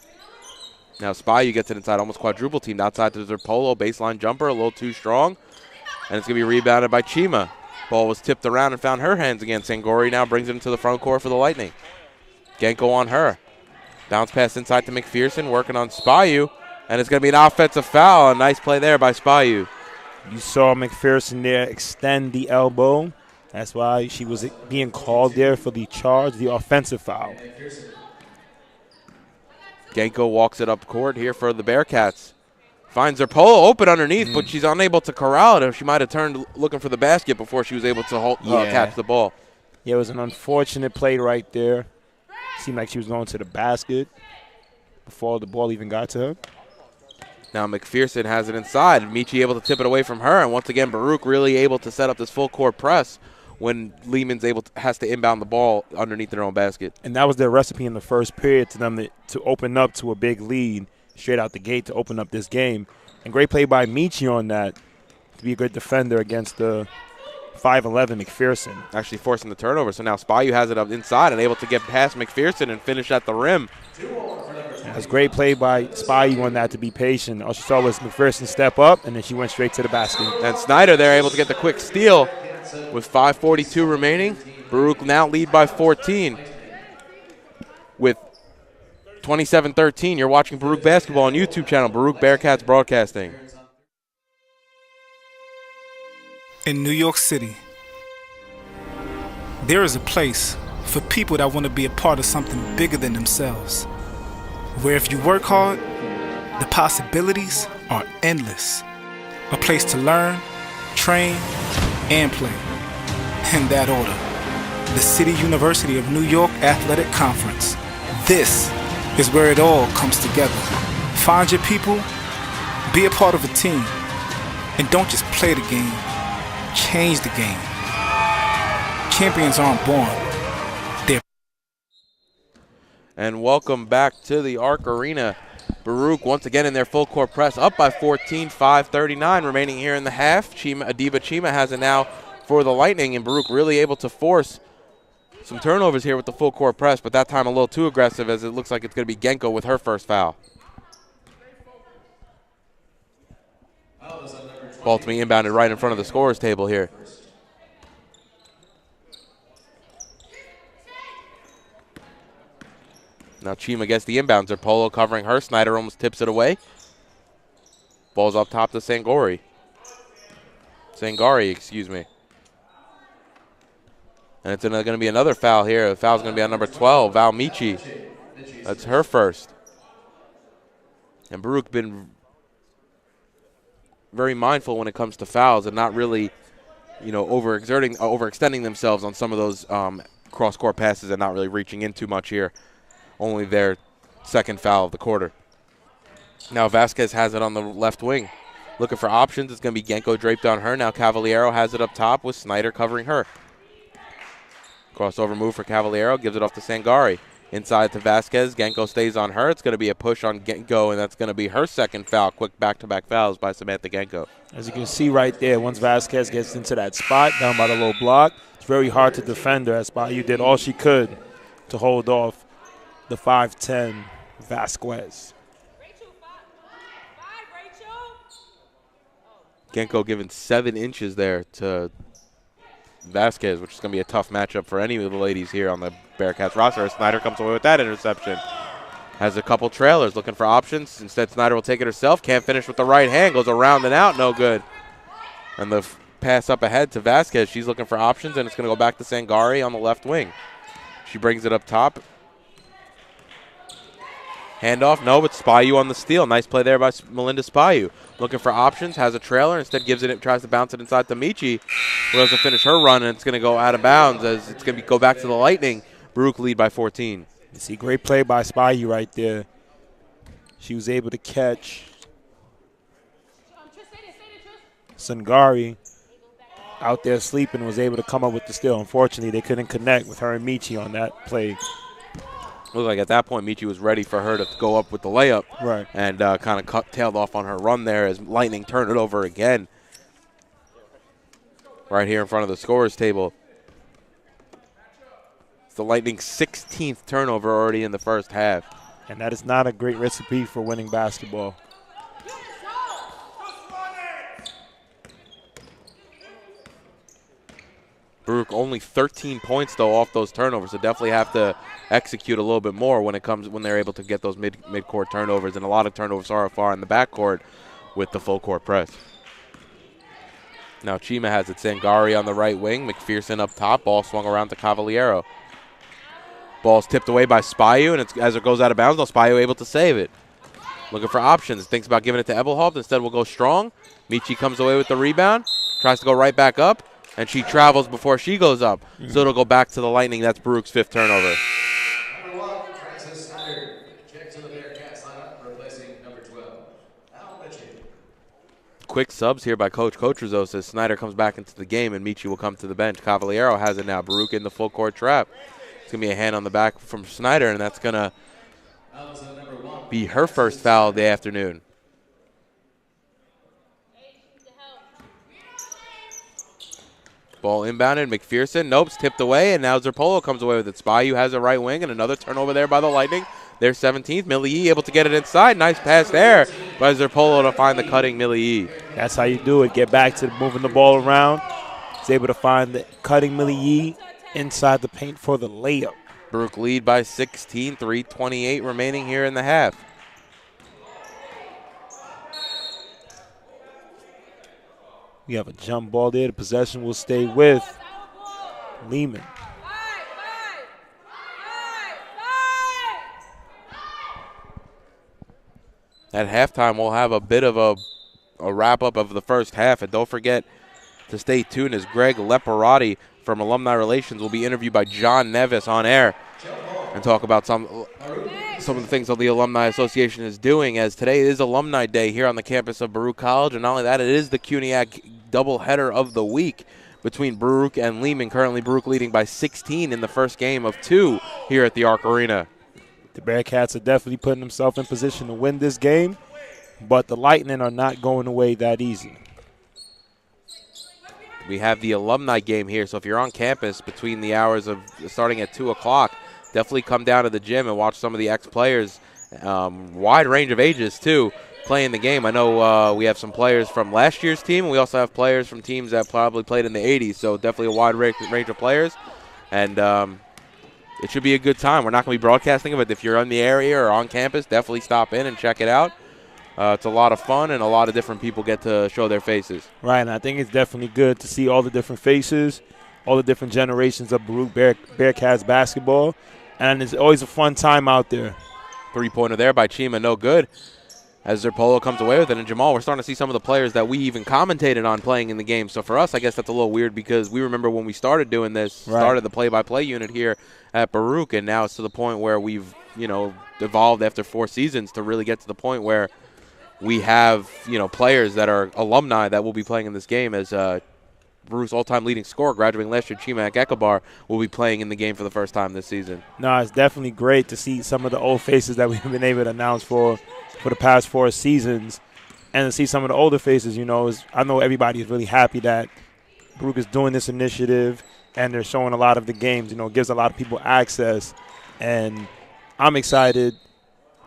Now Spyu gets it inside, almost quadruple teamed outside to their polo, baseline jumper, a little too strong. And it's going to be rebounded by Chima. Ball was tipped around and found her hands again. Sangori now brings it into the front court for the Lightning. Genko on her. Bounce pass inside to McPherson, working on Spyu. And it's going to be an offensive foul. A nice play there by Spyu. You saw McPherson there extend the elbow. That's why she was being called there for the charge, the offensive foul. Genko walks it up court here for the Bearcats. Finds her polo open underneath, but she's unable to corral it. She might have turned looking for the basket before she was able to catch the ball. Yeah, it was an unfortunate play right there. Seemed like she was going to the basket before the ball even got to her. Now McPherson has it inside. Michi able to tip it away from her. And once again, Baruch really able to set up this full court press when Lehman's has to inbound the ball underneath their own basket. And that was their recipe in the first period to them to open up to a big lead straight out the gate to open up this game. And great play by Michi on that to be a good defender against the 5'11 McPherson. Actually forcing the turnover. So now Spyu has it up inside and able to get past McPherson and finish at the rim. That's great play by Spyu on that to be patient. All she saw was McPherson step up, and then she went straight to the basket. And Snyder there able to get the quick steal with 5:42 remaining. Baruch now lead by 14 with 27-13. You're watching Baruch Basketball on YouTube channel, Baruch Bearcats Broadcasting. In New York City, there is a place for people that want to be a part of something bigger than themselves, where if you work hard, the possibilities are endless. A place to learn, train, and play. In that order, the City University of New York Athletic Conference. This is where it all comes together. Find your people, be a part of a team, and don't just play the game, change the game. Champions aren't born, they're. And welcome back to the Arc Arena. Baruch once again in their full court press, up by 14, 5:39 remaining here in the half. Adiba Chima has it now for the Lightning, and Baruch really able to force some turnovers here with the full court press, but that time a little too aggressive, as it looks like it's going to be Genko with her first foul. Ball to be inbounded right in front of the scorer's table here. Now Chima gets the inbounds. Their polo covering her. Snyder almost tips it away. Ball's up top to Sangari, excuse me. And it's going to be another foul here. The foul's going to be on number 12, Val Michi. That's her first. And Baruch been very mindful when it comes to fouls and not really, overextending themselves on some of those cross-court passes and not really reaching in too much here. Only their second foul of the quarter. Now Vasquez has it on the left wing. Looking for options. It's going to be Genko draped on her. Now Cavaliero has it up top with Snyder covering her. Crossover move for Cavaliero. Gives it off to Sangari. Inside to Vasquez. Genko stays on her. It's going to be a push on Genko, and that's going to be her second foul. Quick back-to-back fouls by Samantha Genko. As you can see right there, once Vasquez gets into that spot down by the low block, it's very hard to defend her. As Bayou did all she could to hold off the 5'10 Vasquez. Genko giving 7 inches there to Vasquez, which is going to be a tough matchup for any of the ladies here on the Bearcats roster. Snyder comes away with that interception. Has a couple trailers looking for options. Instead, Snyder will take it herself. Can't finish with the right hand. Goes around and out. No good. And the pass up ahead to Vasquez. She's looking for options, and it's going to go back to Sangari on the left wing. She brings it up top. Handoff, no, but Spayu on the steal. Nice play there by Melinda Spayu. Looking for options, has a trailer, instead gives it, tries to bounce it inside to Michi, who doesn't finish her run, and it's going to go out of bounds as it's going to go back to the Lightning. Baruch lead by 14. You see, great play by Spayu right there. She was able to catch Sangari out there sleeping, was able to come up with the steal. Unfortunately, they couldn't connect with her and Michi on that play. Looked like at that point Michi was ready for her to go up with the layup. Right. And kind of tailed off on her run there as Lightning turned it over again. Right here in front of the scorer's table. It's the Lightning's 16th turnover already in the first half. And that is not a great recipe for winning basketball. Baruch only 13 points though off those turnovers, so definitely have to execute a little bit more when they're able to get those mid-court turnovers, and a lot of turnovers are far in the backcourt with the full court press. Now Chima has it. Sangari on the right wing, McPherson up top, ball swung around to Cavaliero. Ball's tipped away by Spayu, and as it goes out of bounds, though, Spayu able to save it. Looking for options, thinks about giving it to Ebelhoft, instead will go strong. Michi comes away with the rebound, tries to go right back up, and she travels before she goes up. So it'll go back to the Lightning. That's Baruch's 5th turnover. Quick subs here by Coach. Coach Rizzo says Snyder comes back into the game and Michi will come to the bench. Cavaliero has it now. Baruch in the full court trap. It's going to be a hand on the back from Snyder, and that's going to be her first foul of the afternoon. Ball inbounded, McPherson, nope, tipped away, and now Zerpolo comes away with it. Spayu has a right wing, and another turnover there by the Lightning. Their 17th, Millie E able to get it inside. Nice pass there by Zerpolo to find the cutting Millie E. That's how you do it, get back to moving the ball around. He's able to find the cutting Millie E inside the paint for the layup. Baruch lead by 16, 3:28 remaining here in the half. We have a jump ball there. The possession will stay with Lehman. At halftime, we'll have a bit of a wrap-up of the first half. And don't forget to stay tuned as Greg Leparati from Alumni Relations will be interviewed by John Nevis on air and talk about some of the things that the Alumni Association is doing, as today is Alumni Day here on the campus of Baruch College. And not only that, it is the CUNYAC doubleheader of the week between Baruch and Lehman. Currently, Baruch leading by 16 in the first game of 2 here at the Arc Arena. The Bearcats are definitely putting themselves in position to win this game, but the Lightning are not going away that easy. We have the alumni game here, so if you're on campus between the hours of starting at 2 o'clock, definitely come down to the gym and watch some of the ex-players, wide range of ages too, playing the game. I know we have some players from last year's team, and we also have players from teams that probably played in the 80s, so definitely a wide range of players. And it should be a good time. We're not going to be broadcasting it, but if you're in the area or on campus, definitely stop in and check it out. It's a lot of fun, and a lot of different people get to show their faces. Right, and I think it's definitely good to see all the different faces, all the different generations of Baruch Bearcats basketball, and it's always a fun time out there. Three-pointer there by Chima, no good. As Zerpolo comes away with it, and Jamal, we're starting to see some of the players that we even commentated on playing in the game. So for us, I guess that's a little weird because we remember when we started doing this, started the play-by-play unit here at Baruch, and now it's to the point where we've, evolved after 4 seasons to really get to the point where we have, players that are alumni that will be playing in this game, as Baruch's all-time leading scorer, graduating last year, Chima Ekekabar, will be playing in the game for the first time this season. No, it's definitely great to see some of the old faces that we've been able to announce for the past 4 seasons, and to see some of the older faces. I know everybody is really happy that Baruch is doing this initiative, and they're showing a lot of the games. It gives a lot of people access, and I'm excited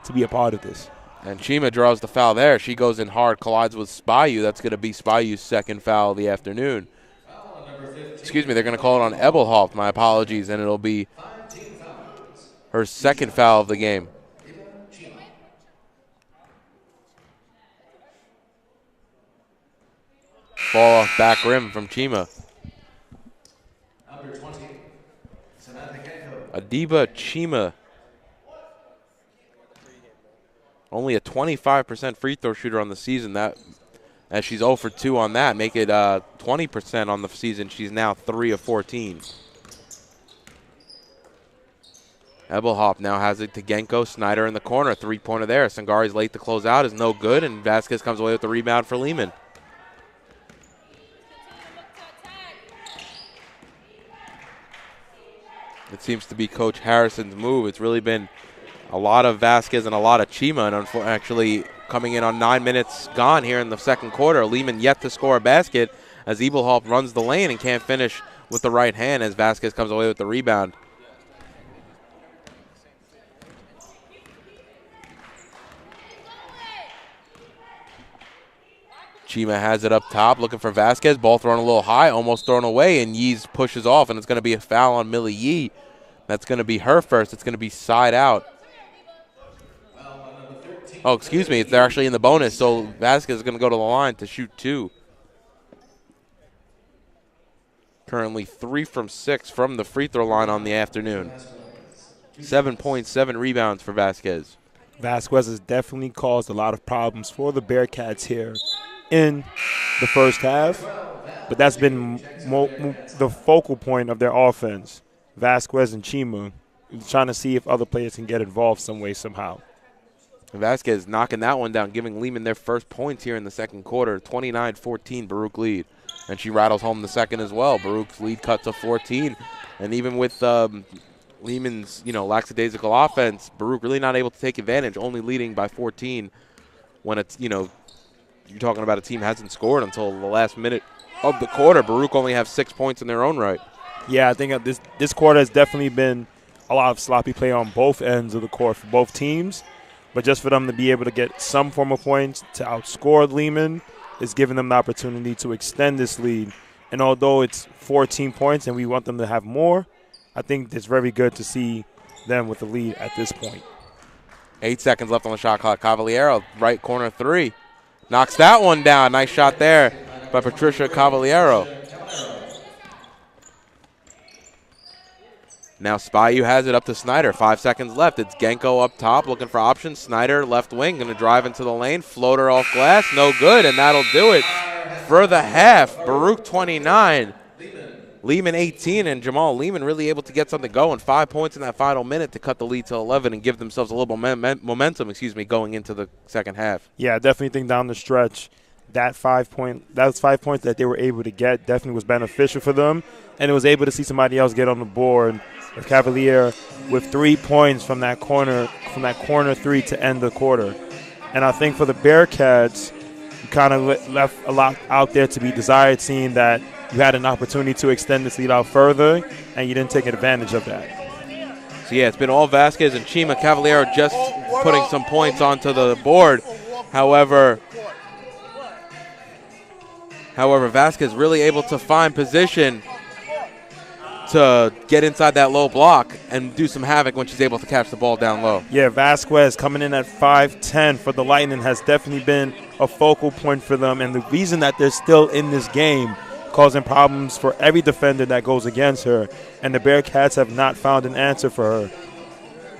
to be a part of this. And Chima draws the foul there. She goes in hard, collides with Spayu. That's going to be Spayu's second foul of the afternoon. Excuse me, they're going to call it on Ebelhoff. My apologies, and it'll be her second foul of the game. Ball off back rim from Chima. Adiba Chima. Only a 25% free throw shooter on the season. That, as she's 0 for 2 on that, make it 20% on the season. She's now 3 of 14. Ebelhoff now has it to Genko. Snyder in the corner. Three-pointer there. Sangari's late to close out. Is no good, and Vasquez comes away with the rebound for Lehman. It seems to be Coach Harrison's move. It's really been a lot of Vasquez and a lot of Chima, and actually coming in on 9 minutes gone here in the second quarter. Lehman yet to score a basket as Ebelhoff runs the lane and can't finish with the right hand as Vasquez comes away with the rebound. Chima has it up top, looking for Vasquez. Ball thrown a little high, almost thrown away, and Yees pushes off, and it's going to be a foul on Millie Yee. That's going to be her first. It's going to be side out. Oh, excuse me. They're actually in the bonus, so Vasquez is going to go to the line to shoot 2. Currently 3 from 6 from the free throw line on the afternoon. 7 points, 7 rebounds for Vasquez. Vasquez has definitely caused a lot of problems for the Bearcats here in the first half, but that's been the focal point of their offense. Vasquez and Chima trying to see if other players can get involved some way, somehow. Vasquez knocking that one down, giving Lehman their first points here in the second quarter. 29-14 Baruch lead. And she rattles home the second as well. Baruch's lead cut to 14. And even with Lehman's, lackadaisical offense, Baruch really not able to take advantage, only leading by 14 when it's, you're talking about a team hasn't scored until the last minute of the quarter. Baruch only have 6 points in their own right. Yeah, I think this quarter has definitely been a lot of sloppy play on both ends of the court for both teams. But just for them to be able to get some form of points to outscore Lehman is giving them the opportunity to extend this lead. And although it's 14 points and we want them to have more, I think it's very good to see them with the lead at this point. 8 seconds left on the shot clock. Cavaliero, right corner 3. Knocks that one down. Nice shot there by Patricia Cavaliero. Now Spayu has it up to Snyder. 5 seconds left. It's Genko up top looking for options. Snyder left wing going to drive into the lane. Floater off glass. No good, and that'll do it for the half. Baruch 29. Lehman 18, and Jamal Lehman really able to get something going. 5 points in that final minute to cut the lead to 11 and give themselves a little momentum, going into the second half. Yeah, I definitely think down the stretch those 5 points that they were able to get definitely was beneficial for them, and it was able to see somebody else get on the board. With Cavalier with 3 points from that corner 3 to end the quarter. And I think for the Bearcats, you kind of left a lot out there to be desired, seeing that you had an opportunity to extend this lead out further, and you didn't take advantage of that. So, yeah, it's been all Vasquez and Chima. Cavaliero just putting some points onto the board. However, Vasquez really able to find position to get inside that low block and do some havoc when she's able to catch the ball down low. Yeah, Vasquez coming in at 5'10" for the Lightning has definitely been a focal point for them, and the reason that they're still in this game, causing problems for every defender that goes against her, and the Bearcats have not found an answer for her.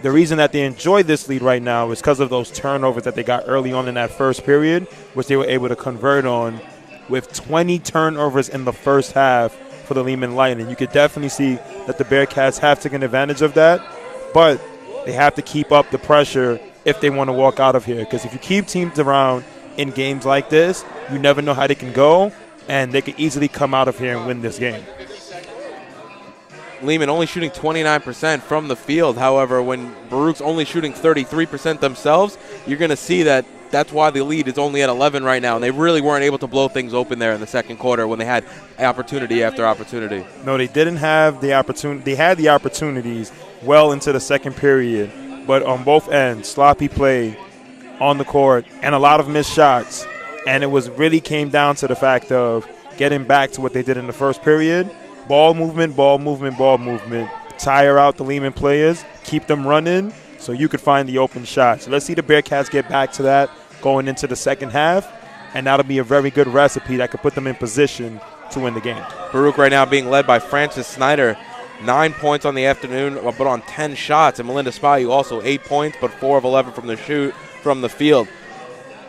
The reason that they enjoy this lead right now is because of those turnovers that they got early on in that first period, which they were able to convert on with 20 turnovers in the first half for the Lehman Lightning. You could definitely see that the Bearcats have taken advantage of that, but they have to keep up the pressure if they want to walk out of here, because if you keep teams around in games like this. You never know how they can go, and they could easily come out of here and win this game. Lehman only shooting 29% from the field. However, when Baruch's only shooting 33% themselves, you're going to see that that's why the lead is only at 11 right now, and they really weren't able to blow things open there in the second quarter when they had opportunity after opportunity. No, they didn't have the opportunity. They had the opportunities well into the second period, but on both ends, sloppy play on the court and a lot of missed shots, and it was really came down to the fact of getting back to what they did in the first period. Ball movement, ball movement, ball movement. Tire out the Lehman players, keep them running so you could find the open shot. So let's see the Bearcats get back to that going into the second half, and that'll be a very good recipe that could put them in position to win the game. Baruch right now being led by Francis Snyder, 9 points on the afternoon, but on 10 shots. And Melinda Spayu also 8 points, but 4 of 11 from the field.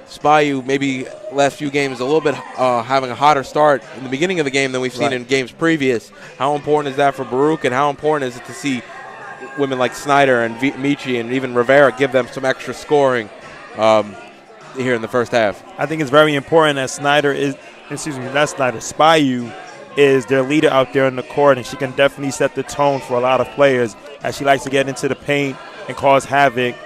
Spayu, maybe last few games, a little bit having a hotter start in the beginning of the game than we've seen in games previous. How important is that for Baruch, and how important is it to see women like Snyder and Michi and even Rivera give them some extra scoring here in the first half? I think it's very important that Spayu is their leader out there in the court, and she can definitely set the tone for a lot of players as she likes to get into the paint and cause havoc,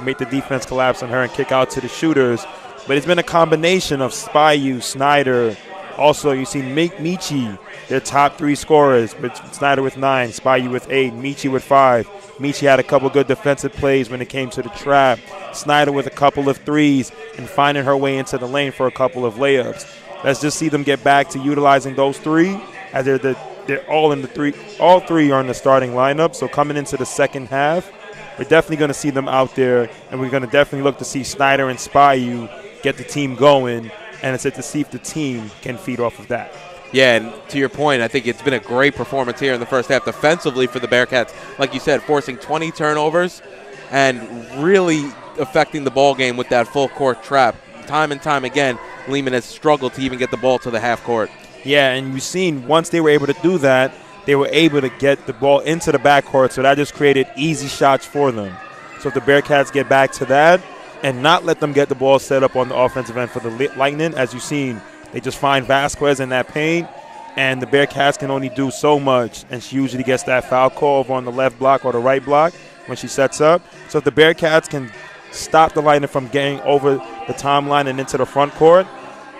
make the defense collapse on her and kick out to the shooters. But it's been a combination of Spayu, Snyder. Also, you see Michi, their top 3 scorers, with Snyder with 9, Spayu with 8, Michi with 5. Michi had a couple good defensive plays when it came to the trap. Snyder with a couple of threes and finding her way into the lane for a couple of layups. Let's just see them get back to utilizing those 3 as they're all in the 3. All 3 are in the starting lineup. So coming into the second half, we're definitely going to see them out there, and we're going to definitely look to see Snyder and Spayu get the team going, and it's to see if the team can feed off of that. Yeah, and to your point, I think it's been a great performance here in the first half defensively for the Bearcats. Like you said, forcing 20 turnovers and really affecting the ball game with that full court trap. Time and time again, Lehman has struggled to even get the ball to the half court. Yeah, and you've seen once they were able to do that, they were able to get the ball into the backcourt, so that just created easy shots for them. So if the Bearcats get back to that and not let them get the ball set up on the offensive end for the Lightning, as you've seen, they just find Vasquez in that paint, and the Bearcats can only do so much, and she usually gets that foul call over on the left block or the right block when she sets up. So if the Bearcats can stop the Lightning from getting over the timeline and into the front court,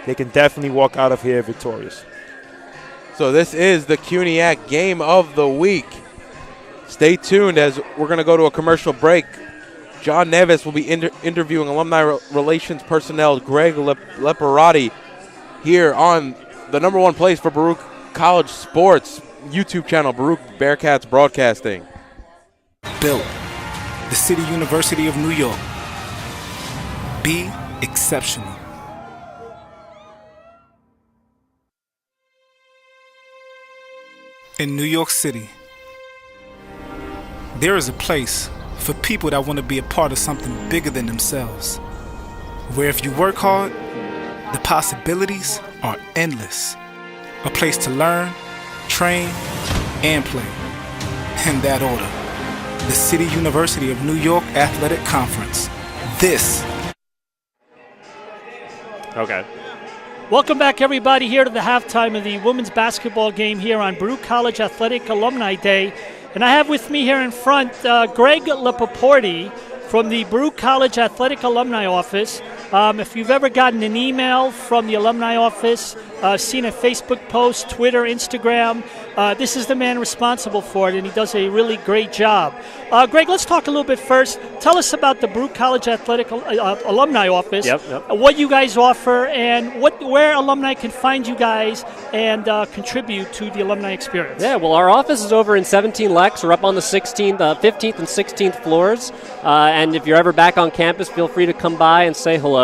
they can definitely walk out of here victorious. So this is the CUNYAC game of the week. Stay tuned as we're going to go to a commercial break. John Nevis will be interviewing alumni relations personnel Greg Leparati here on the number 1 place for Baruch College Sports YouTube channel, Baruch Bearcats Broadcasting. Built, the City University of New York. Be exceptional. In New York City, there is a place for people that want to be a part of something bigger than themselves, where if you work hard, the possibilities are endless. A place to learn, train, and play. In that order, the City University of New York Athletic Conference. This. Okay. Welcome back, everybody, here to the halftime of the women's basketball game here on Baruch College Athletic Alumni Day. And I have with me here in front Greg Leparati from the Baruch College Athletic Alumni Office. If you've ever gotten an email from the alumni office, seen a Facebook post, Twitter, Instagram, this is the man responsible for it, and he does a really great job. Greg, let's talk a little bit first. Tell us about the Baruch College Athletic Alumni Office, what you guys offer, and where alumni can find you guys and contribute to the alumni experience. Yeah, well, our office is over in 17 Lex. We're up on the 15th and 16th floors. And if you're ever back on campus, feel free to come by and say hello.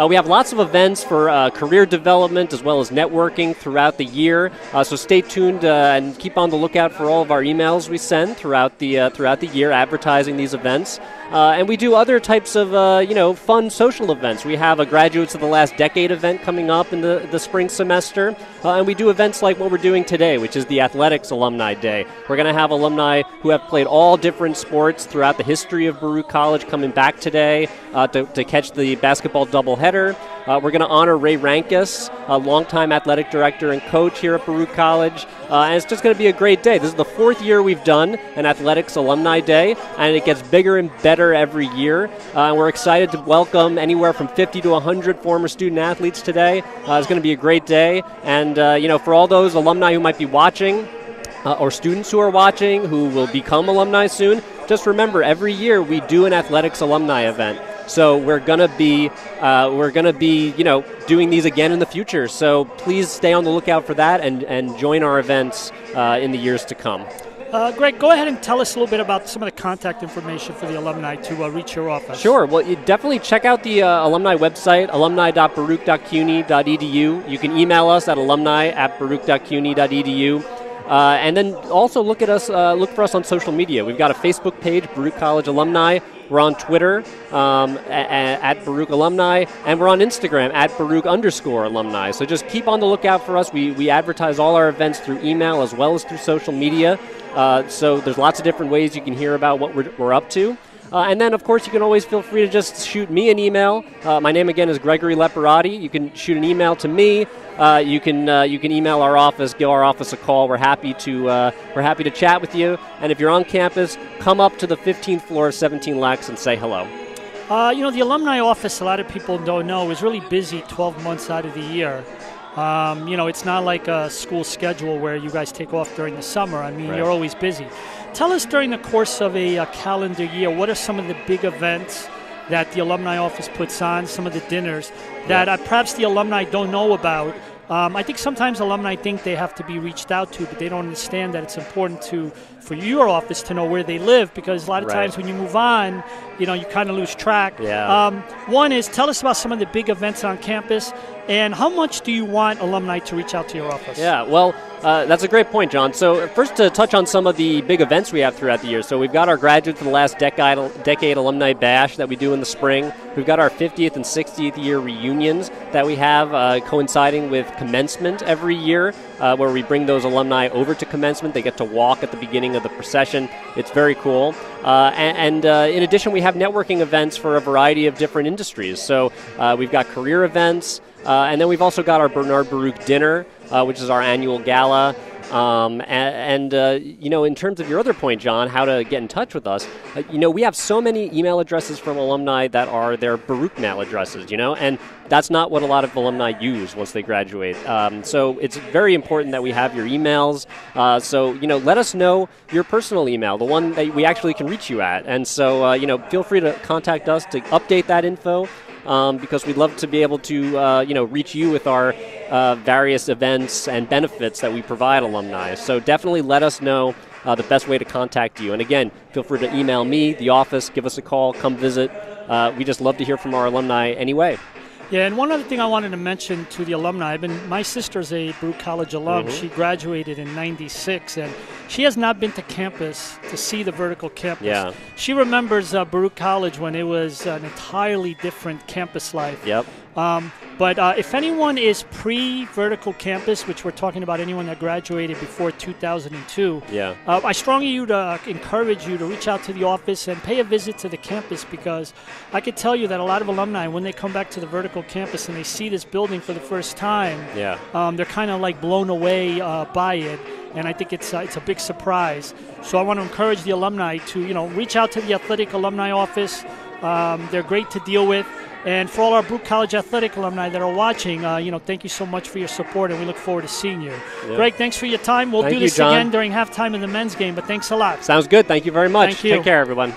We have lots of events for career development as well as networking throughout the year. So stay tuned and keep on the lookout for all of our emails we send throughout the year advertising these events. And we do other types of fun social events. We have a Graduates of the Last Decade event coming up in the spring semester. And we do events like what we're doing today, which is the Athletics Alumni Day. We're going to have alumni who have played all different sports throughout the history of Baruch College coming back today to catch the basketball doubleheader. We're going to honor Ray Rankus, a longtime athletic director and coach here at Baruch College. And it's just going to be a great day. This is the 4th year we've done an Athletics Alumni Day, and it gets bigger and better every year. And we're excited to welcome anywhere from 50 to 100 former student athletes today. It's going to be a great day. And, for all those alumni who might be watching, or students who are watching who will become alumni soon, just remember, every year we do an athletics alumni event. So we're gonna be doing these again in the future. So please stay on the lookout for that and join our events in the years to come. Greg, go ahead and tell us a little bit about some of the contact information for the alumni to reach your office. Sure. Well, you definitely check out the alumni website, alumni.baruch.cuny.edu. You can email us at alumni@baruch.cuny.edu. And then also look for us on social media. We've got a Facebook page, Baruch College Alumni. We're on Twitter at Baruch Alumni, and we're on Instagram at Baruch_alumni. So just keep on the lookout for us. We advertise all our events through email as well as through social media. So there's lots of different ways you can hear about what we're up to. And then, of course, you can always feel free to just shoot me an email. My name, again, is Gregory Leparati. You can shoot an email to me. You can email our office, give our office a call. We're happy to chat with you. And if you're on campus, come up to the 15th floor of 17 Lex and say hello. The alumni office, a lot of people don't know, is really busy 12 months out of the year. It's not like a school schedule where you guys take off during the summer. I mean, Right. You're always busy. Tell us, during the course of a calendar year, what are some of the big events that the alumni office puts on, some of the dinners that perhaps the alumni don't know about? I think sometimes alumni think they have to be reached out to, but they don't understand that it's important for your office to know where they live, because a lot of times when you move on, you kind of lose track. Yeah. One is, tell us about some of the big events on campus, and how much do you want alumni to reach out to your office? Yeah, well, that's a great point, John. So first, to touch on some of the big events we have throughout the year. So we've got our Graduate for the Last Decade Alumni Bash that we do in the spring. We've got our 50th and 60th year reunions that we have coinciding with commencement every year, where we bring those alumni over to commencement. They get to walk at the beginning of the procession. It's very cool. And in addition, we have networking events for a variety of different industries. So we've got career events, and then we've also got our Bernard Baruch Dinner, which is our annual gala. In terms of your other point, John, how to get in touch with us, we have so many email addresses from alumni that are their Baruch mail addresses, and that's not what a lot of alumni use once they graduate. So it's very important that we have your emails. Let us know your personal email, the one that we actually can reach you at. And so, feel free to contact us to update that info. Because we'd love to be able to, reach you with our various events and benefits that we provide alumni. So definitely let us know the best way to contact you. And again, feel free to email me, the office, give us a call, come visit. We just love to hear from our alumni anyway. Yeah, and one other thing I wanted to mention to the alumni, my sister's a Baruch College alum. She graduated in '96, and she has not been to campus to see the vertical campus. Yeah. She remembers Baruch College when it was an entirely different campus life. Yep. But if anyone is pre-vertical campus, which we're talking about anyone that graduated before 2002, I strongly encourage you to reach out to the office and pay a visit to the campus, because I could tell you that a lot of alumni, when they come back to the vertical campus and they see this building for the first time, they're kind of like blown away by it. And I think it's a big surprise. So I want to encourage the alumni to reach out to the athletic alumni office. They're great to deal with. And for all our Baruch College athletic alumni that are watching, thank you so much for your support, and we look forward to seeing you. Yeah. Greg, thanks for your time. We'll do this again during halftime in the men's game, but thanks a lot. Sounds good. Thank you very much. Thank you. Take care, everyone.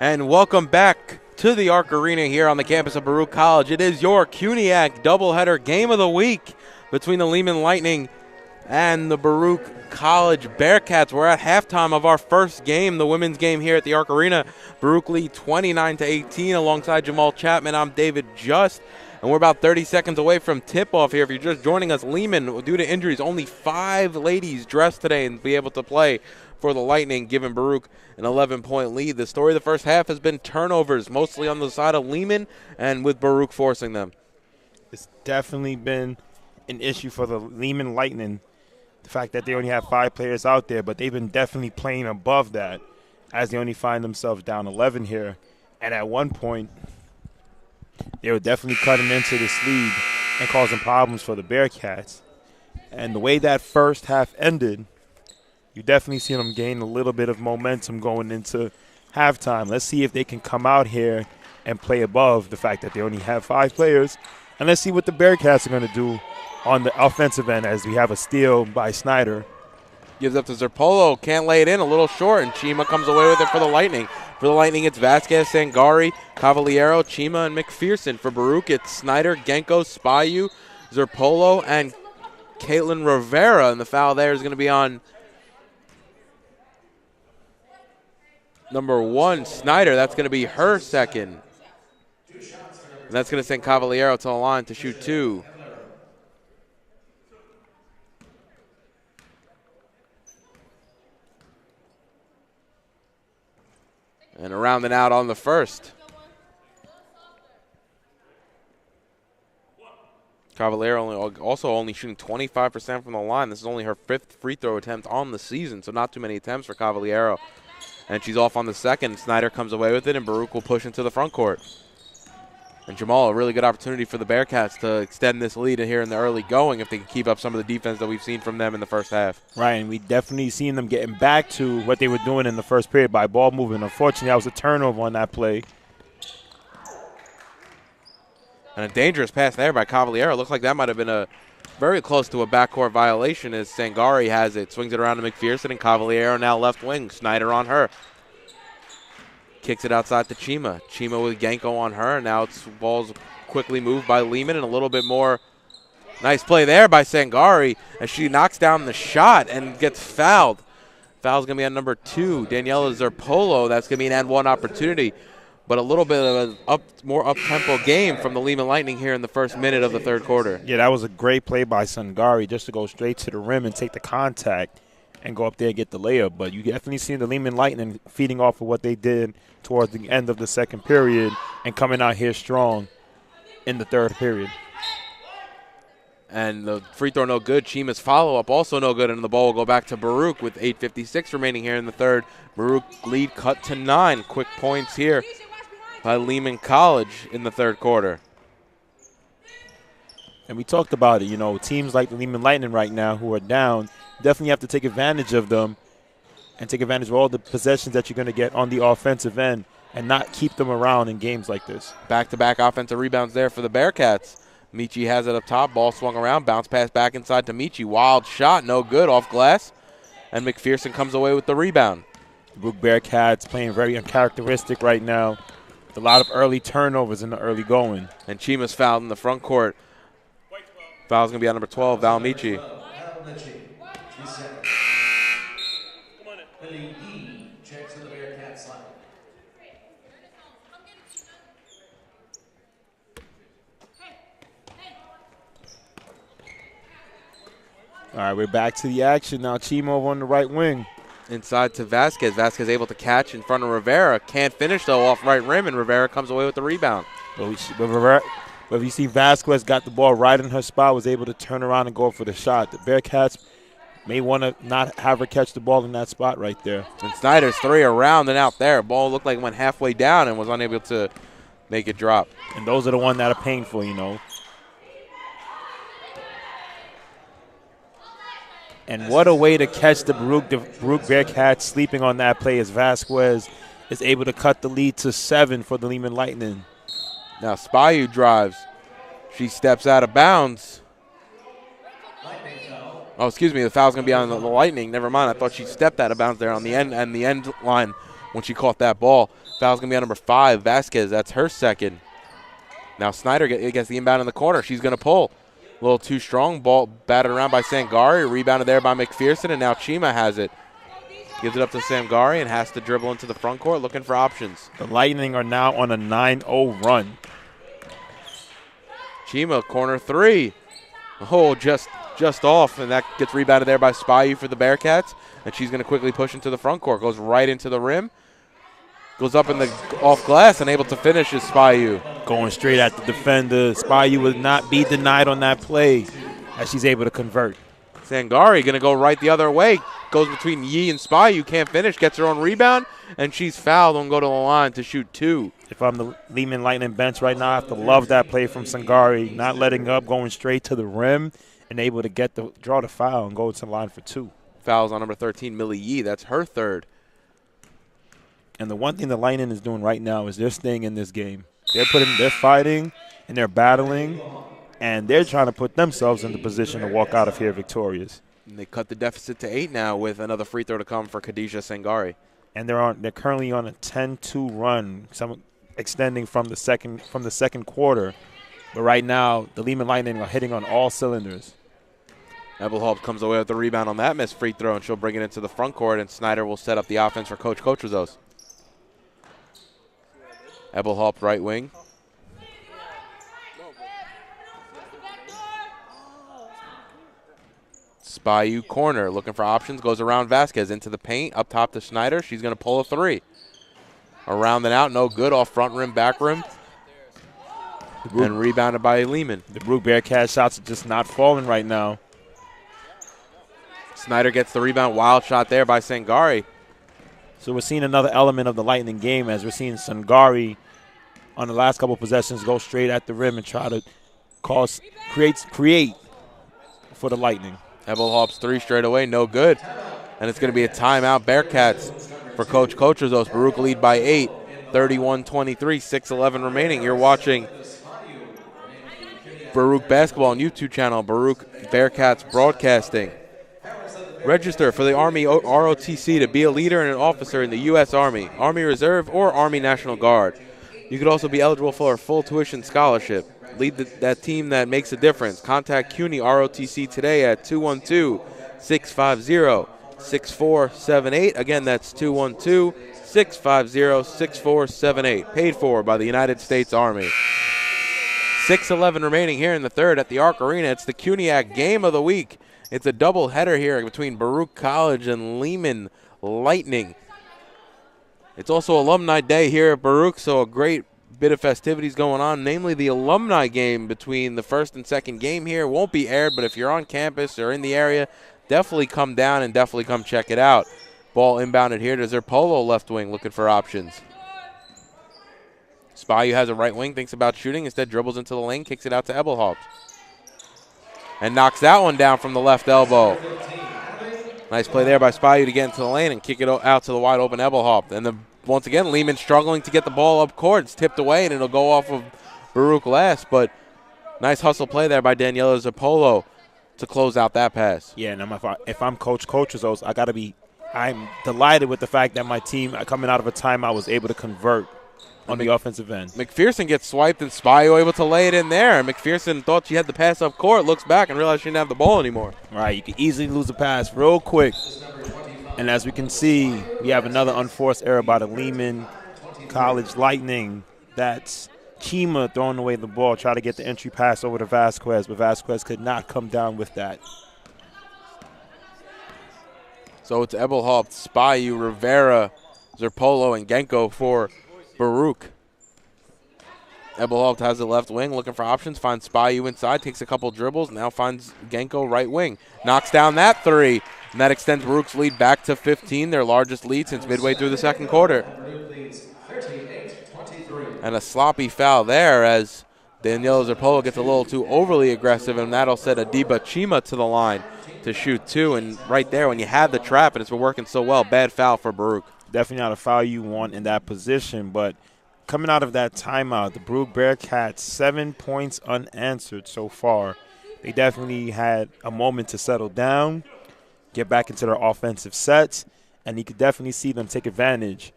And welcome back to the Arc Arena here on the campus of Baruch College. It is your CUNYAC doubleheader game of the week between the Lehman Lightning and the Baruch College Bearcats. We're at halftime of our first game, the women's game here at the Arc Arena. Baruch lead 29-18 alongside Jamal Chapman. I'm David Just, and we're about 30 seconds away from tip-off here. If you're just joining us, Lehman, due to injuries, only 5 ladies dressed today and be able to play for the Lightning, giving Baruch an 11-point lead. The story of the first half has been turnovers, mostly on the side of Lehman and with Baruch forcing them. It's definitely been an issue for the Lehman Lightning, the fact that they only have 5 players out there, but they've been definitely playing above that as they only find themselves down 11 here. And at one point, they were definitely cutting into this lead and causing problems for the Bearcats. And the way that first half ended, you definitely see them gain a little bit of momentum going into halftime. Let's see if they can come out here and play above the fact that they only have 5 players. And let's see what the Bearcats are going to do on the offensive end as we have a steal by Snyder. Gives up to Zerpolo, can't lay it in, a little short, and Chima comes away with it for the Lightning. For the Lightning, it's Vasquez, Sangari, Cavaliero, Chima, and McPherson. For Baruch, it's Snyder, Genko, Spayu, Zerpolo, and Caitlin Rivera. And the foul there is going to be on number 1, Snyder. That's going to be her second. And that's going to send Cavaliero to the line to shoot 2. And a rounding out on the first. Cavaliero also only shooting 25% from the line. This is only her 5th free throw attempt on the season, so not too many attempts for Cavaliero. And she's off on the second. Snyder comes away with it, and Baruch will push into the front court. And Jamal, a really good opportunity for the Bearcats to extend this lead here in the early going if they can keep up some of the defense that we've seen from them in the first half. Right, and we definitely seen them getting back to what they were doing in the first period by ball movement. Unfortunately, that was a turnover on that play. And a dangerous pass there by Cavaliero. Looked like that might have been a very close to a backcourt violation as Sangari has it. Swings it around to McPherson, and Cavaliero now left wing. Snyder on her. Kicks it outside to Chima. Chima with Genko on her. Now it's ball's quickly moved by Lehman, and a little bit more. Nice play there by Sangari as she knocks down the shot and gets fouled. Foul's going to be on number 2, Daniela Zerpolo. That's going to be an and one opportunity. But a little bit of a more up-tempo game from the Lehman Lightning here in the first minute of the third quarter. Yeah, that was a great play by Sangari just to go straight to the rim and take the contact and go up there and get the layup. But you definitely see the Lehman Lightning feeding off of what they did towards the end of the second period and coming out here strong in the third period. And the free throw no good. Chima's follow-up also no good, and the ball will go back to Baruch with 8:56 remaining here in the third. Baruch lead cut to 9. Quick points here by Lehman College in the third quarter. And we talked about it, you know, teams like the Lehman Lightning right now who are down, definitely have to take advantage of them and take advantage of all the possessions that you're going to get on the offensive end and not keep them around in games like this. Back-to-back offensive rebounds there for the Bearcats. Michi has it up top, ball swung around, bounce pass back inside to Michi. Wild shot, no good, off glass. And McPherson comes away with the rebound. The Baruch Bearcats playing very uncharacteristic right now. A lot of early turnovers in the early going. And Chima's fouled in the front court. Foul's going to be on number 12, Val Michi. All right, we're back to the action now. Chima over on the right wing. Inside to Vasquez. Vasquez able to catch in front of Rivera. Can't finish, though, off right rim, and Rivera comes away with the rebound. But you see Vasquez got the ball right in her spot, was able to turn around and go for the shot. The Bearcats may want to not have her catch the ball in that spot right there. And Snyder's 3 around and out there. Ball looked like it went halfway down and was unable to make it drop. And those are the ones that are painful, you know. And what a way to catch the Baruch Bearcats sleeping on that play as Vasquez is able to cut the lead to 7 for the Lehman Lightning. Now Spayu drives. She steps out of bounds. Oh, excuse me. The foul's going to be on the Lightning. Never mind. I thought she stepped out of bounds there on the end line when she caught that ball. Foul's going to be on number 5, Vasquez. That's her second. Now Snyder gets the inbound in the corner. She's going to pull. A little too strong. Ball batted around by Sangari. Rebounded there by McPherson, and now Chima has it. Gives it up to Sangari and has to dribble into the front court looking for options. The Lightning are now on a 9-0 run. Chima, corner 3. Oh, just off, and that gets rebounded there by Spyu for the Bearcats. And she's going to quickly push into the front court. Goes right into the rim. Goes up in the off glass and able to finish is Spyu. Going straight at the defender. Spyu would not be denied on that play as she's able to convert. Sangari going to go right the other way. Goes between Yee and Spyu. Can't finish. Gets her own rebound. And she's fouled and go to the line to shoot 2. If I'm the Lehman Lightning bench right now, I have to love that play from Sangari. Not letting up, going straight to the rim, and able to draw the foul and go to the line for 2. Fouls on number 13, Millie Yee. That's her third. And the one thing the Lightning is doing right now is they're staying in this game. They're fighting and they're battling, and they're trying to put themselves in the position to walk out of here victorious. And they cut the deficit to 8 now with another free throw to come for Khadijah Sangari. And they're currently on a 10-2 run, some extending from the second quarter. But right now, the Lehman Lightning are hitting on all cylinders. Ebelhaupt comes away with the rebound on that missed free throw, and she'll bring it into the front court, and Snyder will set up the offense for Coach Cochrazos. Ebelhaupt right wing. Spyu corner, looking for options, goes around Vasquez into the paint, up top to Snyder. She's going to pull a 3. Around and out, no good, off front rim, back rim. And rebounded by Lehman. The Baruch Bearcats shots are just not falling right now. Snyder gets the rebound, wild shot there by Sangari. So we're seeing another element of the Lightning game as we're seeing Sangari on the last couple of possessions go straight at the rim and try to create for the Lightning. Ebelhaupt's 3 straight away, no good. And it's going to be a timeout, Bearcats, for Coach Cochrazos. Baruch lead by 8, 31-23, 6:11 remaining. You're watching Baruch Basketball on YouTube channel, Baruch Bearcats Broadcasting. Register for the Army ROTC to be a leader and an officer in the U.S. Army, Army Reserve, or Army National Guard. You could also be eligible for a full tuition scholarship. Lead that team that makes a difference. Contact CUNY ROTC today at 212-650-6478. Again, that's 212-650-6478. Paid for by the United States Army. 6:11 remaining here in the third at the Arc Arena. It's the CUNYAC game of the week. It's a double header here between Baruch College and Lehman Lightning. It's also Alumni Day here at Baruch, so a great bit of festivities going on, namely the alumni game between the first and second game here. Won't be aired, but if you're on campus or in the area, definitely come down and definitely come check it out. Ball inbounded here to Zerpolo, left wing, looking for options. Spyu has a right wing, thinks about shooting, instead dribbles into the lane, kicks it out to Ebelhaupt. And knocks that one down from the left elbow. Nice play there by Spyu to get into the lane and kick it out to the wide open Ebelhaupt. And once again, Lehman struggling to get the ball up court. It's tipped away and it'll go off of Baruch last. But nice hustle play there by Daniela Zerpolo to close out that pass. Yeah, and if I'm Coach Cochrazos, I'm delighted with the fact that my team, coming out of a timeout, was able to convert on the offensive end. McPherson gets swiped and Spyu able to lay it in there. And McPherson thought she had the pass up court, looks back and realized she didn't have the ball anymore. Right, you can easily lose a pass real quick. And as we can see, we have another unforced error by the Lehman College Lightning. That's Chima throwing away the ball, try to get the entry pass over to Vasquez, but Vasquez could not come down with that. So it's Ebelhaupt, Spyu, Rivera, Zerpolo, and Genko for Baruch. Ebelhaupt has the left wing, looking for options, finds Spyu inside, takes a couple dribbles, now finds Genko right wing. Knocks down that 3, and that extends Baruch's lead back to 15, their largest lead since midway through the second quarter. And a sloppy foul there as Daniela Zerpolo gets a little too overly aggressive, and that'll set Adiba Chima to the line to shoot 2. And right there, when you have the trap and it's been working so well, bad foul for Baruch. Definitely not a foul you want in that position, but coming out of that timeout, the Baruch Bearcats, 7 points unanswered so far. They definitely had a moment to settle down, get back into their offensive sets, and you could definitely see them take advantage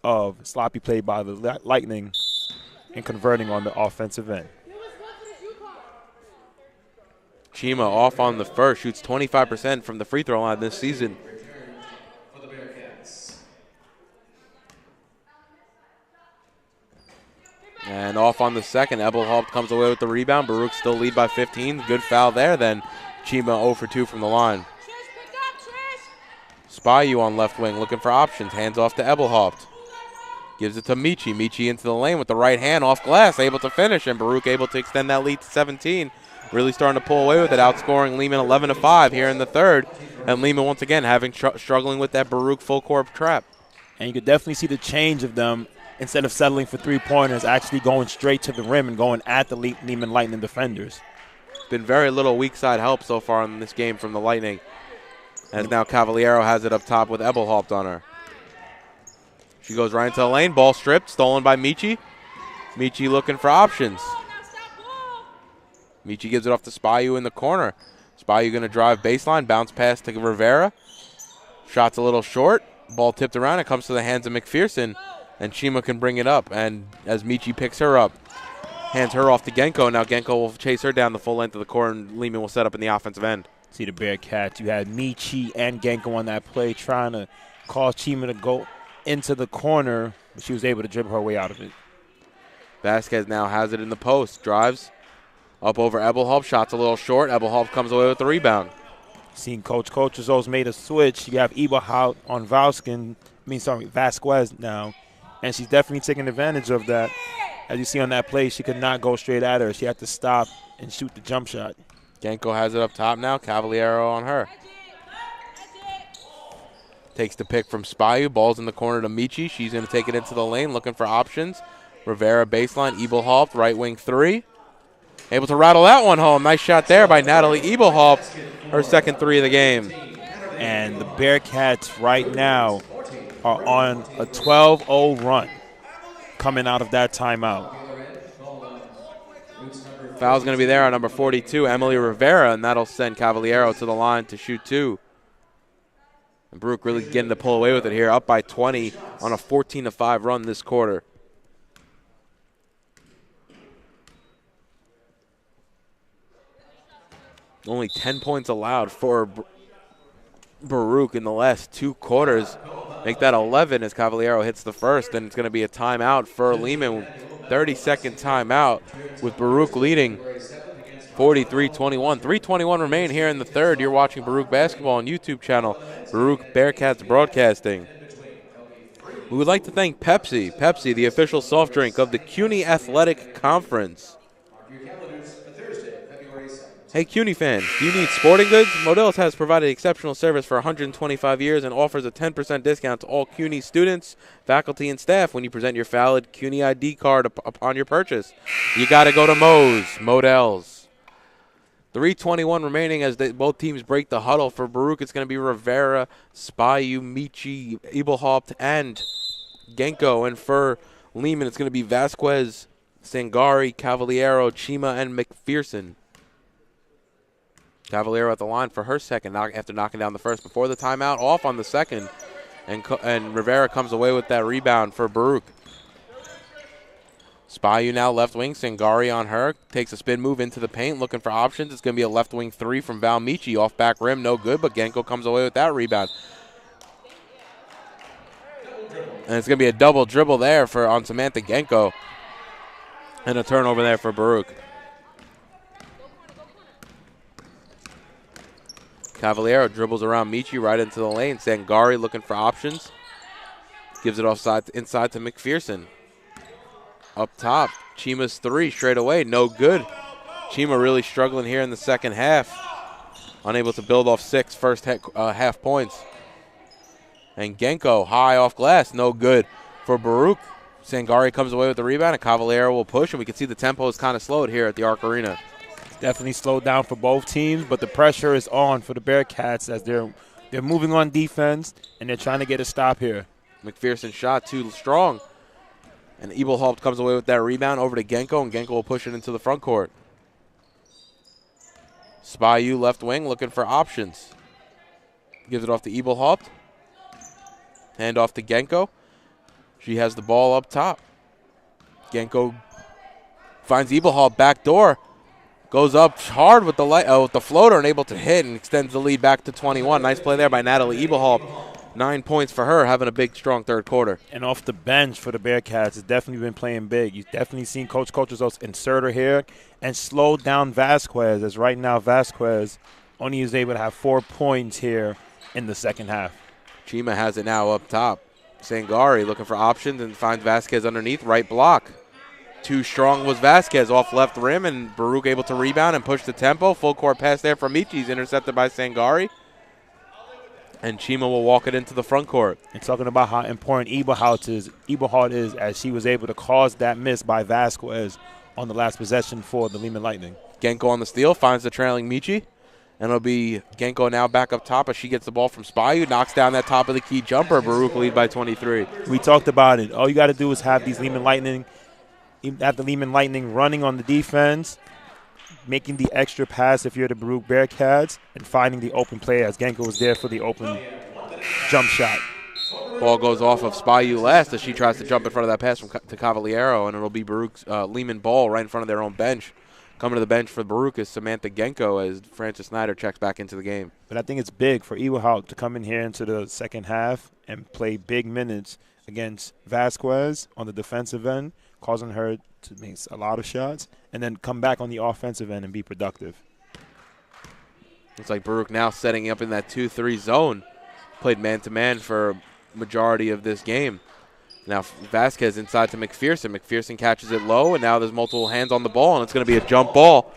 of sloppy play by the Lightning and converting on the offensive end. Chima off on the first, shoots 25% from the free throw line this season. And off on the second, Ebelhaupt comes away with the rebound. Baruch still lead by 15. Good foul there. Then Chima 0 for 2 from the line. Spayu on left wing looking for options. Hands off to Ebelhaupt. Gives it to Michi. Michi into the lane with the right hand off glass. Able to finish, and Baruch able to extend that lead to 17. Really starting to pull away with it, outscoring Lehman 11-5 here in the third. And Lehman once again struggling with that Baruch full court trap. And you could definitely see the change of them. Instead of settling for three-pointers, actually going straight to the rim and going at the Lehman Lightning defenders. Been very little weak side help so far in this game from the Lightning. As now Cavaliero has it up top with Ebelhaupt on her. She goes right into the lane. Ball stripped, stolen by Michi. Michi looking for options. Michi gives it off to Spayu in the corner. Spayu going to drive baseline, bounce pass to Rivera. Shot's a little short. Ball tipped around. It comes to the hands of McPherson. And Chima can bring it up, and as Michi picks her up, hands her off to Genko. Now Genko will chase her down the full length of the court, and Lehman will set up in the offensive end. See the Bearcats. You had Michi and Genko on that play trying to cause Chima to go into the corner, but she was able to dribble her way out of it. Vasquez now has it in the post. Drives up over Ebelhaupt. Shot's a little short. Ebelhaupt comes away with the rebound. Seeing Coach Coach's made a switch. You have Eberhout on Vasquez now. And she's definitely taking advantage of that. As you see on that play, she could not go straight at her. She had to stop and shoot the jump shot. Genko has it up top now. Cavaliero on her. Takes the pick from Spayu. Ball's in the corner to Michi. She's going to take it into the lane, looking for options. Rivera baseline. Ebelhaupt, right wing three. Able to rattle that one home. Nice shot there by Natalie Ebelhaupt. Her second three of the game. And the Bearcats right now are on a 12-0 run coming out of that timeout. Foul's going to be there on number 42, Emily Rivera, and that'll send Cavaliero to the line to shoot two. And Baruch really getting to pull away with it here, up by 20 on a 14-5 run this quarter. Only 10 points allowed for Baruch in the last two quarters. Make that 11 as Cavaliero hits the first, and it's going to be a timeout for Lehman. 30-second timeout with Baruch leading 43-21. 3:21 remain here in the third. You're watching Baruch Basketball on YouTube channel, Baruch Bearcats Broadcasting. We would like to thank Pepsi. Pepsi, the official soft drink of the CUNY Athletic Conference. Hey, CUNY fans, do you need sporting goods? Modell's has provided exceptional service for 125 years and offers a 10% discount to all CUNY students, faculty, and staff when you present your valid CUNY ID card upon your purchase. You got to go to Modell's. 3:21 remaining as both teams break the huddle. For Baruch, it's going to be Rivera, Spayu, Michi, Ebelhaupt, and Genko. And for Lehman, it's going to be Vasquez, Sangari, Cavaliero, Chima, and McPherson. Cavaliero at the line for her second after knocking down the first before the timeout, off on the second. And Rivera comes away with that rebound for Baruch. Spayu now left wing. Sangari on her. Takes a spin move into the paint, looking for options. It's going to be a left wing three from Val Michi. Off back rim, no good, but Genko comes away with that rebound. And it's going to be a double dribble there on Samantha Genko. And a turnover there for Baruch. Cavaliero dribbles around Michi right into the lane. Sangari looking for options. Gives it inside to McPherson. Up top, Chima's three straight away, no good. Chima really struggling here in the second half. Unable to build off six first half points. And Genko high off glass, no good for Baruch. Sangari comes away with the rebound, and Cavaliero will push, and we can see the tempo is kind of slowed here at the Arc Arena. Definitely slowed down for both teams, but the pressure is on for the Bearcats as they're moving on defense, and they're trying to get a stop here. McPherson shot too strong. And Ebelhaupt comes away with that rebound over to Genko, and Genko will push it into the front court. Spayu left wing looking for options. Gives it off to Ebelhaupt. Hand off to Genko. She has the ball up top. Genko finds Eaglehawk back door. Goes up hard with the floater and able to hit and extends the lead back to 21. Nice play there by Natalie Eaglehawk. 9 points for her, having a big, strong third quarter. And off the bench for the Bearcats has definitely been playing big. You've definitely seen Coach Coachos insert her here and slow down Vasquez, as right now Vasquez only is able to have 4 points here in the second half. Chima has it now up top. Sangari looking for options and finds Vasquez underneath, right block. Too strong was Vasquez off left rim, and Baruch able to rebound and push the tempo. Full court pass there from Michi's intercepted by Sangari. And Chima will walk it into the front court. And talking about how important Eberhardt is, as she was able to cause that miss by Vasquez on the last possession for the Lehman Lightning. Genko on the steal, finds the trailing Michi. And it'll be Genko now back up top as she gets the ball from Spyu, knocks down that top of the key jumper. Baruch lead by 23. We talked about it. All you got to do is have the Lehman Lightning running on the defense, making the extra pass if you're the Baruch Bearcats, and finding the open player, as Genko was there for the open jump shot. Ball goes off of Spyu last as she tries to jump in front of that pass to Cavaliero, and it'll be Baruch's Lehman ball right in front of their own bench. Coming to the bench for Baruch is Samantha Genko as Francis Snyder checks back into the game. But I think it's big for Eberhardt to come in here into the second half and play big minutes against Vasquez on the defensive end, causing her to make a lot of shots, and then come back on the offensive end and be productive. Looks like Baruch now setting up in that 2-3 zone. Played man-to-man for majority of this game. Now Vasquez inside to McPherson. McPherson catches it low, and now there's multiple hands on the ball, and it's going to be a jump ball.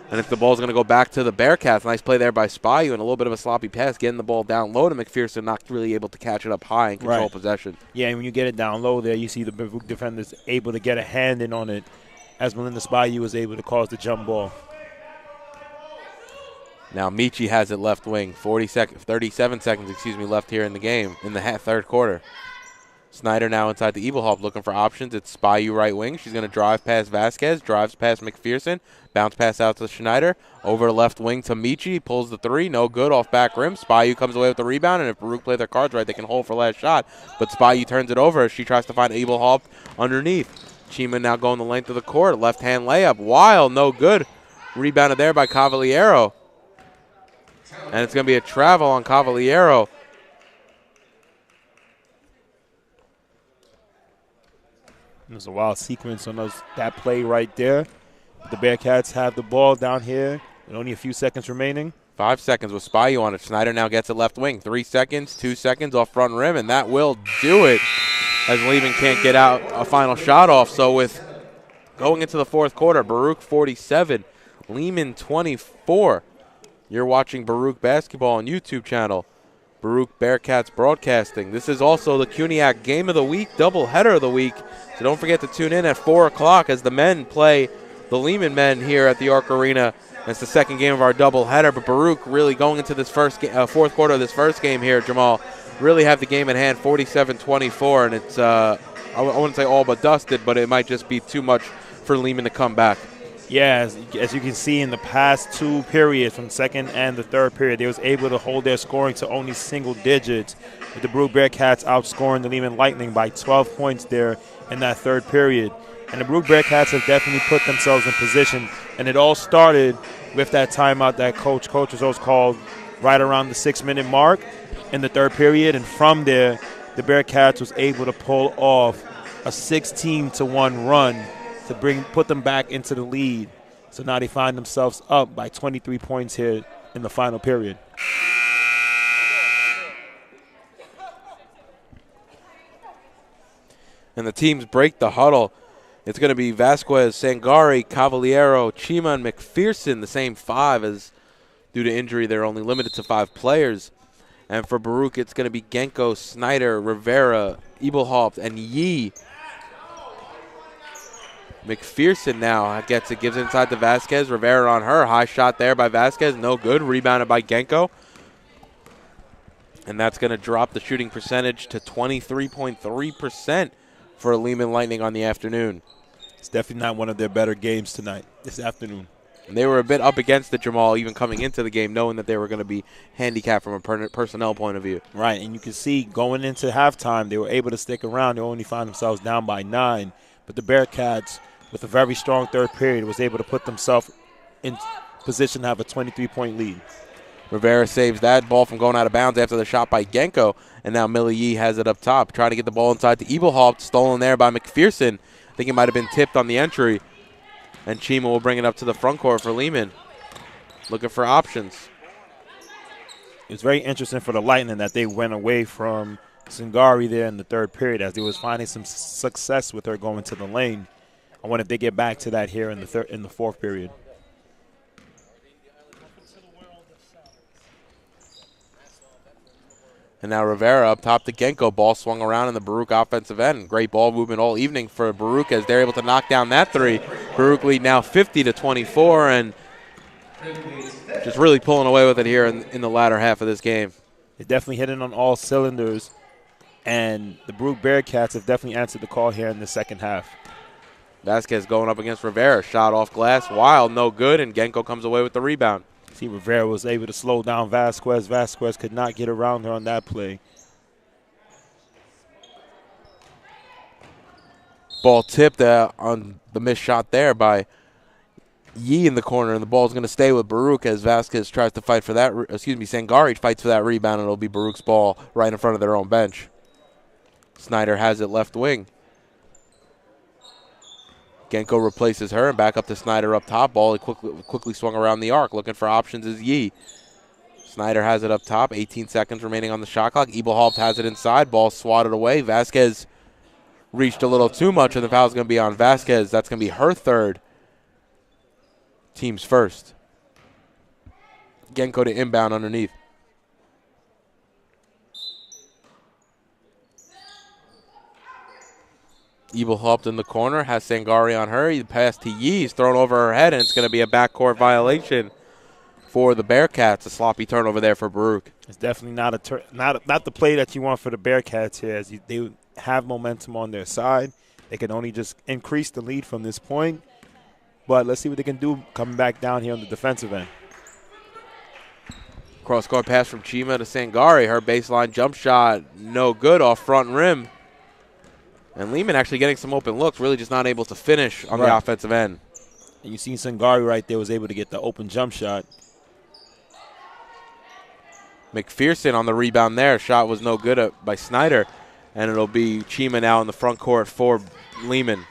And if the ball's going to go back to the Bearcats, nice play there by Spyu, and a little bit of a sloppy pass, getting the ball down low to McPherson, not really able to catch it up high and control possession. Yeah, and when you get it down low there, you see the Baruch defenders able to get a hand in on it, as Melinda Spyu was able to cause the jump ball. Now Michi has it left wing. 37 seconds left here in the game, in the third quarter. Snyder now inside the Eaglehawk looking for options. It's Spyu right wing. She's going to drive past Vasquez, drives past McPherson, bounce pass out to Schneider, over left wing to Michi, pulls the three, no good, off back rim. Spyu comes away with the rebound, and if Baruch play their cards right, they can hold for last shot. But Spyu turns it over as she tries to find Eaglehawk underneath. Chima now going the length of the court, left-hand layup, wild, no good. Rebounded there by Cavaliero. And it's going to be a travel on Cavaliero. There's a wild sequence on that play right there. The Bearcats have the ball down here with only a few seconds remaining. 5 seconds with Spyu on it. Snyder now gets it left wing. 3 seconds, 2 seconds off front rim, and that will do it as Lehman can't get out a final shot off. So with going into the fourth quarter, Baruch 47, Lehman 24. You're watching Baruch Basketball on YouTube channel. Baruch Bearcats Broadcasting. This is also the CUNYAC Game of the Week, doubleheader of the week. So don't forget to tune in at 4 o'clock as the men play the Lehman men here at the Arc Arena. It's the second game of our doubleheader, but Baruch really going into this fourth quarter of this first game here, Jamal, really have the game in hand, 47-24, and it's, I wouldn't say all but dusted, but it might just be too much for Lehman to come back. Yeah, as you can see in the past two periods, from second and the third period, they was able to hold their scoring to only single digits, with the Baruch Bearcats outscoring the Lehman Lightning by 12 points there in that third period. And the Baruch Bearcats have definitely put themselves in position, and it all started with that timeout that Coach was called right around the 6-minute mark in the third period, and from there, the Bearcats was able to pull off a 16-1 run to put them back into the lead. So now they find themselves up by 23 points here in the final period. And the teams break the huddle. It's going to be Vasquez, Sangari, Cavaliero, Chima, and McPherson, the same 5, as due to injury they're only limited to 5 players. And for Baruch, it's going to be Genko, Snyder, Rivera, Eaglehawk, and Yee. McPherson now gets it, gives it inside to Vasquez. Rivera on her. High shot there by Vasquez. No good. Rebounded by Genko. And that's going to drop the shooting percentage to 23.3% for Lehman Lightning on the afternoon. It's definitely not one of their better games this afternoon. And they were a bit up against it, Jamal, even coming into the game, knowing that they were going to be handicapped from a personnel point of view. Right, and you can see going into halftime, they were able to stick around. They only found themselves down by 9. But the Bearcats, with a very strong third period, was able to put themselves in position to have a 23-point lead. Rivera saves that ball from going out of bounds after the shot by Genko. And now Millie Yee has it up top, trying to get the ball inside to Ebelhaupt, stolen there by McPherson. I think it might have been tipped on the entry. And Chima will bring it up to the front court for Lehman. Looking for options. It was very interesting for the Lightning that they went away from Singari there in the third period as they was finding some success with her going to the lane. I wonder if they get back to that here in the fourth period. And now Rivera up top to Genko. Ball swung around in the Baruch offensive end. Great ball movement all evening for Baruch as they're able to knock down that three. Baruch lead now 50-24 and just really pulling away with it here in the latter half of this game. They're definitely hitting on all cylinders, and the Baruch Bearcats have definitely answered the call here in the second half. Vasquez going up against Rivera. Shot off glass. Wild, no good, and Genko comes away with the rebound. See, Rivera was able to slow down Vasquez. Vasquez could not get around her on that play. Ball tipped on the missed shot there by Yee in the corner, and the ball's going to stay with Baruch as Vasquez tries to fight for that. Sangari fights for that rebound, and it'll be Baruch's ball right in front of their own bench. Snyder has it left wing. Genko replaces her and back up to Snyder up top. Ball quickly swung around the arc. Looking for options is Yee. Snyder has it up top. 18 seconds remaining on the shot clock. Ebelhaupt has it inside. Ball swatted away. Vasquez reached a little too much, and the foul's going to be on Vasquez. That's going to be her third. Team's first. Genko to inbound underneath. Ebelhaupt in the corner, has Sangari on her. He passed to Yee, he's thrown over her head, and it's going to be a backcourt violation for the Bearcats. A sloppy turnover there for Baruch. It's definitely not the play that you want for the Bearcats here, as they have momentum on their side. They can only just increase the lead from this point. But let's see what they can do coming back down here on the defensive end. Cross-court pass from Chima to Sangari. Her baseline jump shot, no good, off front rim. And Lehman actually getting some open looks, really just not able to finish on the offensive end. And you see Sangari right there was able to get the open jump shot. McPherson on the rebound there. Shot was no good by Snyder. And it'll be Chima now in the front court for Lehman.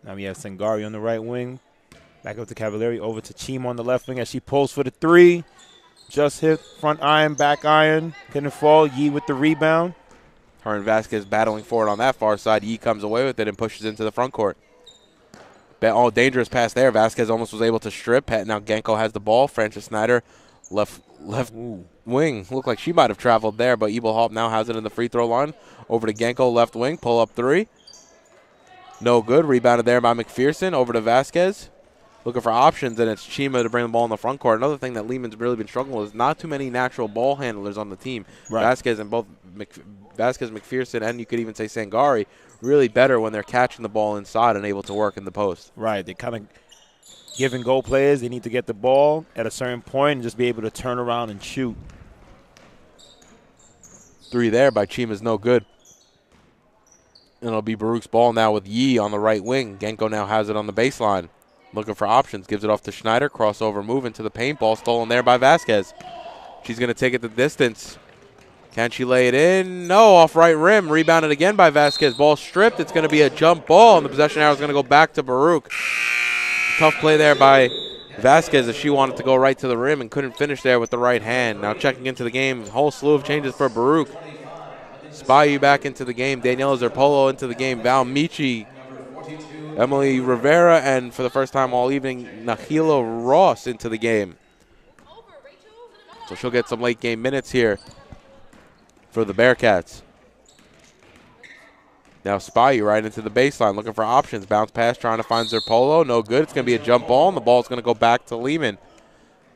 Now we have Sangari on the right wing. Back up to Cavalieri, over to Chima on the left wing as she pulls for the three. Just hit front iron, back iron. Couldn't fall. Yee with the rebound. Her and Vasquez battling for it on that far side. Yee comes away with it and pushes into the front court. Oh, dangerous pass there. Vasquez almost was able to strip. Now Genko has the ball. Frances Snyder, left wing. Looked like she might have traveled there, but Ebelhaupt now has it in the free throw line. Over to Genko, left wing. Pull up three. No good. Rebounded there by McPherson. Over to Vasquez. Looking for options, and it's Chima to bring the ball in the front court. Another thing that Lehman's really been struggling with is not too many natural ball handlers on the team. Right. Vasquez and both Vasquez, McPherson, and you could even say Sangari, really better when they're catching the ball inside and able to work in the post. Right. They kind of give and go players. They need to get the ball at a certain point and just be able to turn around and shoot. Three there by Chima's no good. And it'll be Baruch's ball now with Yee on the right wing. Genko now has it on the baseline. Looking for options. Gives it off to Schneider. Crossover move into the paint. Ball stolen there by Vasquez. She's going to take it the distance. Can she lay it in? No, off right rim. Rebounded again by Vasquez. Ball stripped. It's going to be a jump ball, and the possession arrow is going to go back to Baruch. Tough play there by Vasquez as she wanted to go right to the rim and couldn't finish there with the right hand. Now checking into the game. Whole slew of changes for Baruch. Spayu back into the game. Daniela Zerpolo into the game. Val Michi, Emily Rivera, and for the first time all evening, Nahila Ross into the game. So she'll get some late game minutes here for the Bearcats. Now Spayu right into the baseline, looking for options. Bounce pass, trying to find Zerpolo. No good. It's going to be a jump ball, and the ball's going to go back to Lehman.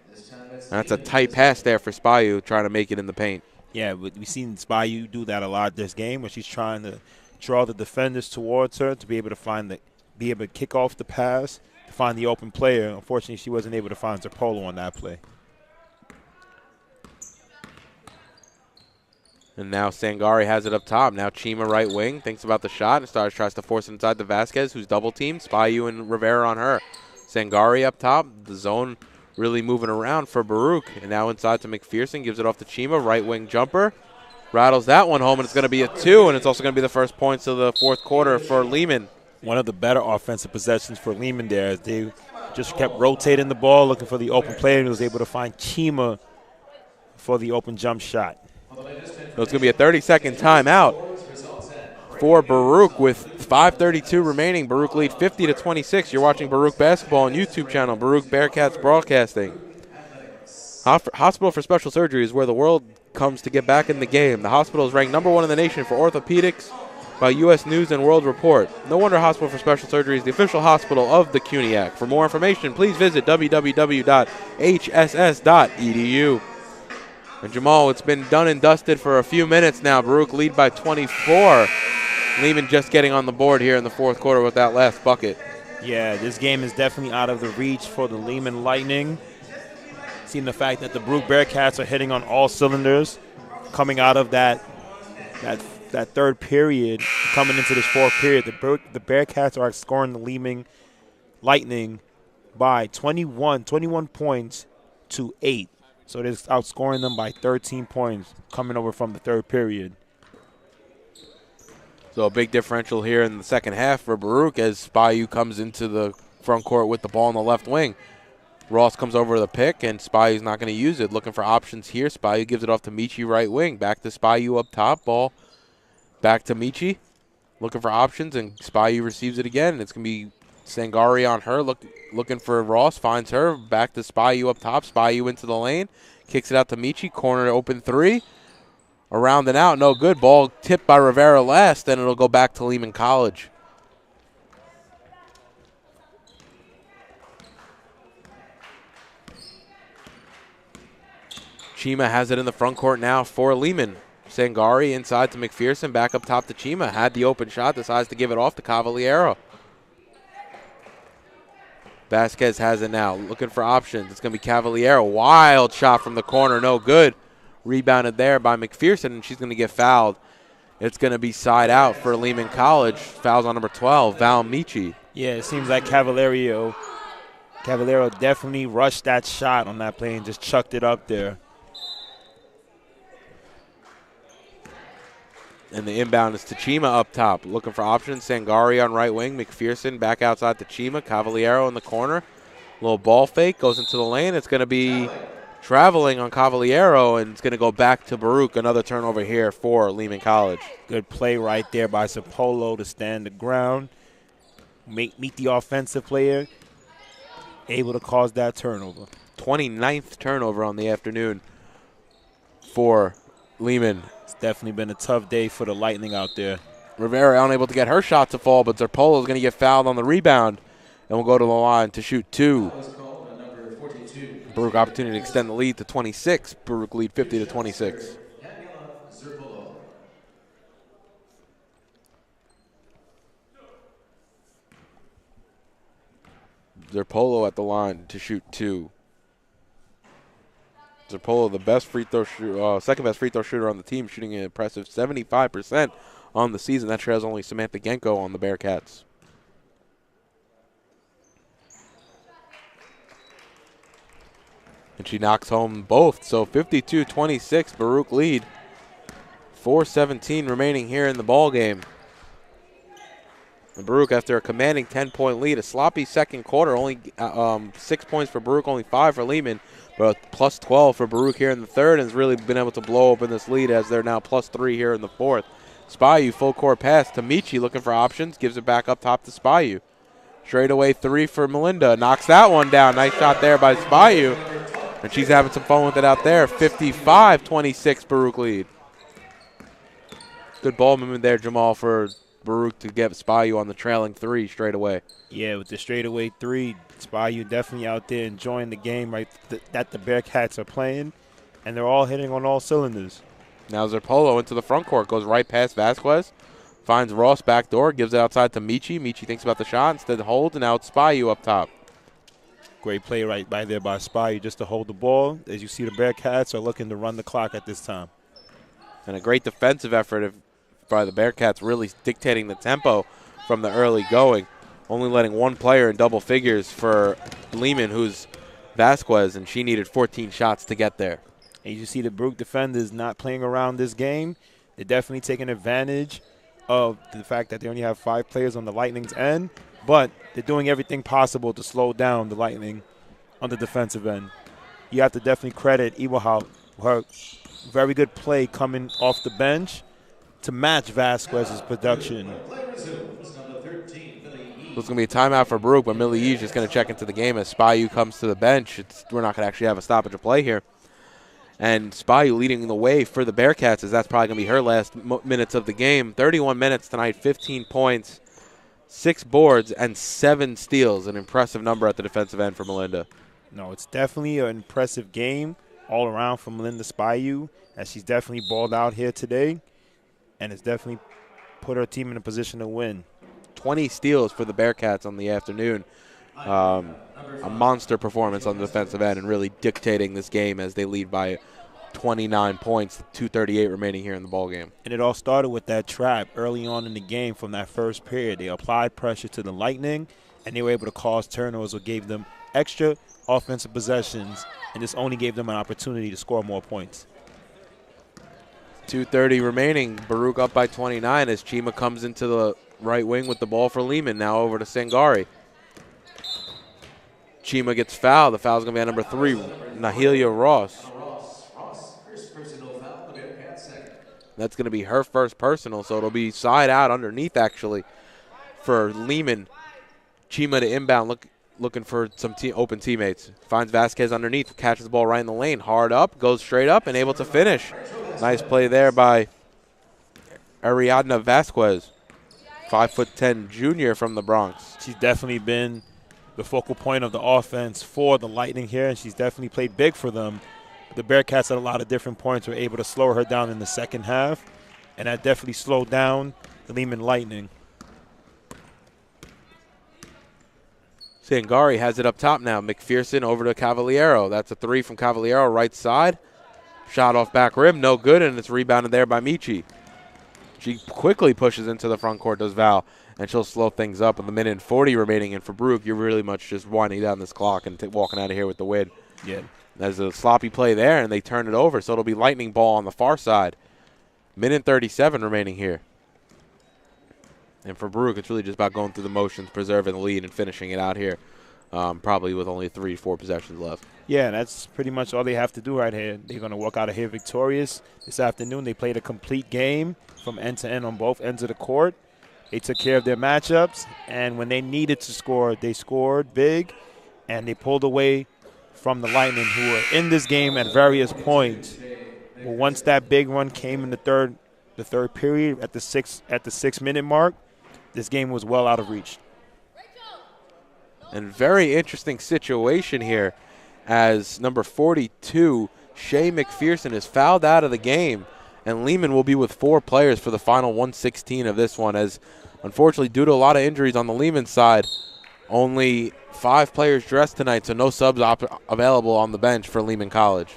And that's a tight pass there for Spayu, trying to make it in the paint. Yeah, we've seen Spayu do that a lot this game, where she's trying to draw the defenders towards her to be able to find the be able to kick off the pass to find the open player. Unfortunately, she wasn't able to find Zerpolo on that play. And now Sangari has it up top. Now Chima right wing, thinks about the shot and tries to force it inside to Vasquez, who's double teamed. Spayu and Rivera on her. Sangari up top. The zone really moving around for Baruch. And now inside to McPherson, gives it off to Chima, right wing jumper. Rattles that one home, and it's going to be a 2, and it's also going to be the first points of the fourth quarter for Lehman. One of the better offensive possessions for Lehman there, as they just kept rotating the ball, looking for the open player, and was able to find Chima for the open jump shot. So it's going to be a 30-second timeout for Baruch with 5:32 remaining. Baruch lead 50-26. You're watching Baruch Basketball on YouTube channel, Baruch Bearcats Broadcasting. Hospital for Special Surgery is where the world comes to get back in the game. The hospital is ranked number 1 in the nation for orthopedics by U.S. News and World Report. No wonder Hospital for Special Surgery is the official hospital of the CUNYAC. For more information, please visit www.hss.edu. And Jamal, it's been done and dusted for a few minutes now. Baruch lead by 24. Lehman just getting on the board here in the fourth quarter with that last bucket. Yeah, this game is definitely out of the reach for the Lehman Lightning. Seeing the fact that the Baruch Bearcats are hitting on all cylinders, coming out of that third period, coming into this fourth period, the Bearcats are scoring the Lehman Lightning by 21 points to 8. So they're outscoring them by 13 points coming over from the third period. So a big differential here in the second half for Baruch as Spayu comes into the front court with the ball on the left wing. Ross comes over to the pick, and Spayu's not going to use it. Looking for options here. Spayu gives it off to Michi right wing. Back to Spayu up top. Ball back to Michi. Looking for options, and Spayu receives it again. It's going to be Sangari on her. Looking for Ross. Finds her. Back to Spayu up top. Spayu into the lane. Kicks it out to Michi. Corner open 3. Around and out. No good. Ball tipped by Rivera last, and it'll go back to Lehman College. Chima has it in the front court now for Lehman. Sangari inside to McPherson, back up top to Chima. Had the open shot, decides to give it off to Cavaliero. Vasquez has it now, looking for options. It's going to be Cavaliero. Wild shot from the corner, no good. Rebounded there by McPherson, and she's going to get fouled. It's going to be side out for Lehman College. Fouls on number 12, Val Michi. Yeah, it seems like Cavaliero definitely rushed that shot on that play and just chucked it up there. And the inbound is to Chima up top. Looking for options. Sangari on right wing. McPherson back outside to Chima. Cavaliero in the corner. Little ball fake. Goes into the lane. It's going to be traveling on Cavaliero, and it's going to go back to Baruch. Another turnover here for Lehman College. Good play right there by Zerpolo to stand the ground. Meet the offensive player. Able to cause that turnover. 29th turnover on the afternoon for Lehman. It's definitely been a tough day for the Lightning out there. Rivera unable to get her shot to fall, but Zerpolo is going to get fouled on the rebound and will go to the line to shoot 2. Baruch opportunity to extend the lead to 26. Baruch lead 50-26. Zerpolo at the line to shoot 2. Zerpolo, the best free throw shooter, second best free throw shooter on the team, shooting an impressive 75% on the season. That trails only Samantha Genko on the Bearcats. And she knocks home both. So 52-26, Baruch lead. 4:17 remaining here in the ball game. And Baruch, after a commanding 10-point lead, a sloppy second quarter, only 6 points for Baruch, only 5 for Lehman, but plus 12 for Baruch here in the third, and has really been able to blow open this lead as they're now plus 3 here in the fourth. Spayu, full court pass to Michi, looking for options, gives it back up top to Spayu. Straight away 3 for Melinda, knocks that one down. Nice shot there by Spayu, and she's having some fun with it out there. 55-26 Baruch lead. Good ball movement there, Jamal, for Baruch to get Spayu on the trailing 3 straight away. Yeah, with the straightaway 3, Spayu definitely out there enjoying the game that the Bearcats are playing, and they're all hitting on all cylinders. Now Zerpolo into the front court, goes right past Vasquez. Finds Ross backdoor, gives it outside to Michi. Michi thinks about the shot, instead holds, and now it's Spyu up top. Great play right by there by Spy just to hold the ball. As you see, the Bearcats are looking to run the clock at this time. And a great defensive effort by the Bearcats, really dictating the tempo from the early going. Only letting one player in double figures for Lehman, who's Vasquez, and she needed 14 shots to get there. And you see the Baruch defenders not playing around this game. They're definitely taking advantage of the fact that they only have 5 players on the Lightning's end, but they're doing everything possible to slow down the Lightning on the defensive end. You have to definitely credit Iwahal, her very good play coming off the bench to match Vasquez's production. It's going to be a timeout for Baruch, but Millie E's just going to check into the game as Spyu comes to the bench. We're not going to actually have a stoppage of play here. And Spyu leading the way for the Bearcats, as that's probably going to be her last minutes of the game. 31 minutes tonight, 15 points, 6 boards, and 7 steals. An impressive number at the defensive end for Melinda. No, it's definitely an impressive game all around from Melinda Spyu, as she's definitely balled out here today, and it's definitely put her team in a position to win. 20 steals for the Bearcats on the afternoon. A monster performance on the defensive end and really dictating this game as they lead by 29 points, 2:38 remaining here in the ballgame. And it all started with that trap early on in the game from that first period. They applied pressure to the Lightning, and they were able to cause turnovers, which gave them extra offensive possessions, and this only gave them an opportunity to score more points. 2:30 remaining. Baruch up by 29 as Chima comes into the right wing with the ball for Lehman. Now over to Sangari. Chima gets fouled. The foul's going to be on number 3, Nahilia Ross. That's going to be her first personal, so it'll be side out underneath, actually, for Lehman. Chima to inbound, looking for some open teammates. Finds Vasquez underneath, catches the ball right in the lane. Hard up, goes straight up, and able to finish. Nice play there by Ariadna Vasquez, 5'10" junior from the Bronx. She's definitely been the focal point of the offense for the Lightning here, and she's definitely played big for them. The Bearcats at a lot of different points were able to slow her down in the second half, and that definitely slowed down the Lehman Lightning. Sangari has it up top now. McPherson over to Cavaliero. That's a 3 from Cavaliero, right side. Shot off back rim, no good, and it's rebounded there by Michi. She quickly pushes into the front court, does Val, and she'll slow things up with 1:40 remaining. And for Baruch, you're really much just winding down this clock and walking out of here with the win. Yeah. There's a sloppy play there, and they turn it over, so it'll be Lightning ball on the far side. 1:37 remaining here. And for Baruch, it's really just about going through the motions, preserving the lead, and finishing it out here, probably with only 3-4 possessions left. Yeah, that's pretty much all they have to do right here. They're going to walk out of here victorious. This afternoon, they played a complete game from end to end on both ends of the court. They took care of their matchups, and when they needed to score, they scored big, and they pulled away from the Lightning, who were in this game at various points. Well, once that big run came in the third period at the 6-minute mark, this game was well out of reach. And very interesting situation here as number 42, Shay McPherson, is fouled out of the game, and Lehman will be with 4 players for the final 1:16 of this one, as unfortunately due to a lot of injuries on the Lehman side, only 5 players dressed tonight, so no subs available on the bench for Lehman College.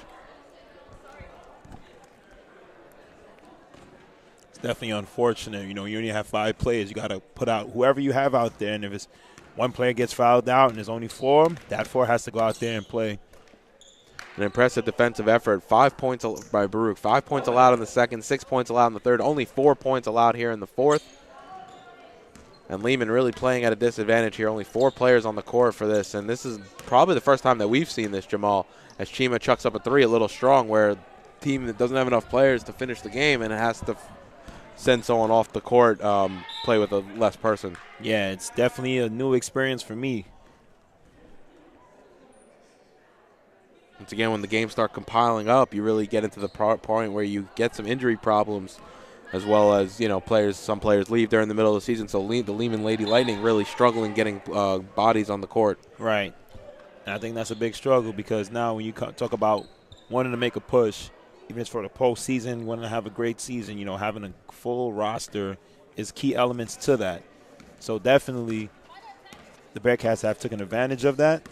It's definitely unfortunate. You know, you only have 5 players. You got to put out whoever you have out there, and if it's one player gets fouled out and there's only 4, that 4 has to go out there and play. An impressive defensive effort. 5 points by Baruch. 5 points allowed in the second, 6 points allowed in the third, only 4 points allowed here in the fourth. And Lehman really playing at a disadvantage here. Only 4 players on the court for this. And this is probably the first time that we've seen this, Jamal, as Chima chucks up a 3 a little strong, where a team that doesn't have enough players to finish the game and it has to send someone off the court, play with a less person. Yeah, it's definitely a new experience for me. Once again, when the games start compiling up, you really get into the point where you get some injury problems, as well as, you know, some players leave during the middle of the season. So the Lehman Lady Lightning really struggling getting bodies on the court. Right. And I think that's a big struggle, because now when you talk about wanting to make a push, even if it's for the postseason, wanting to have a great season, you know, having a full roster is key elements to that. So definitely the Bearcats have taken advantage of that,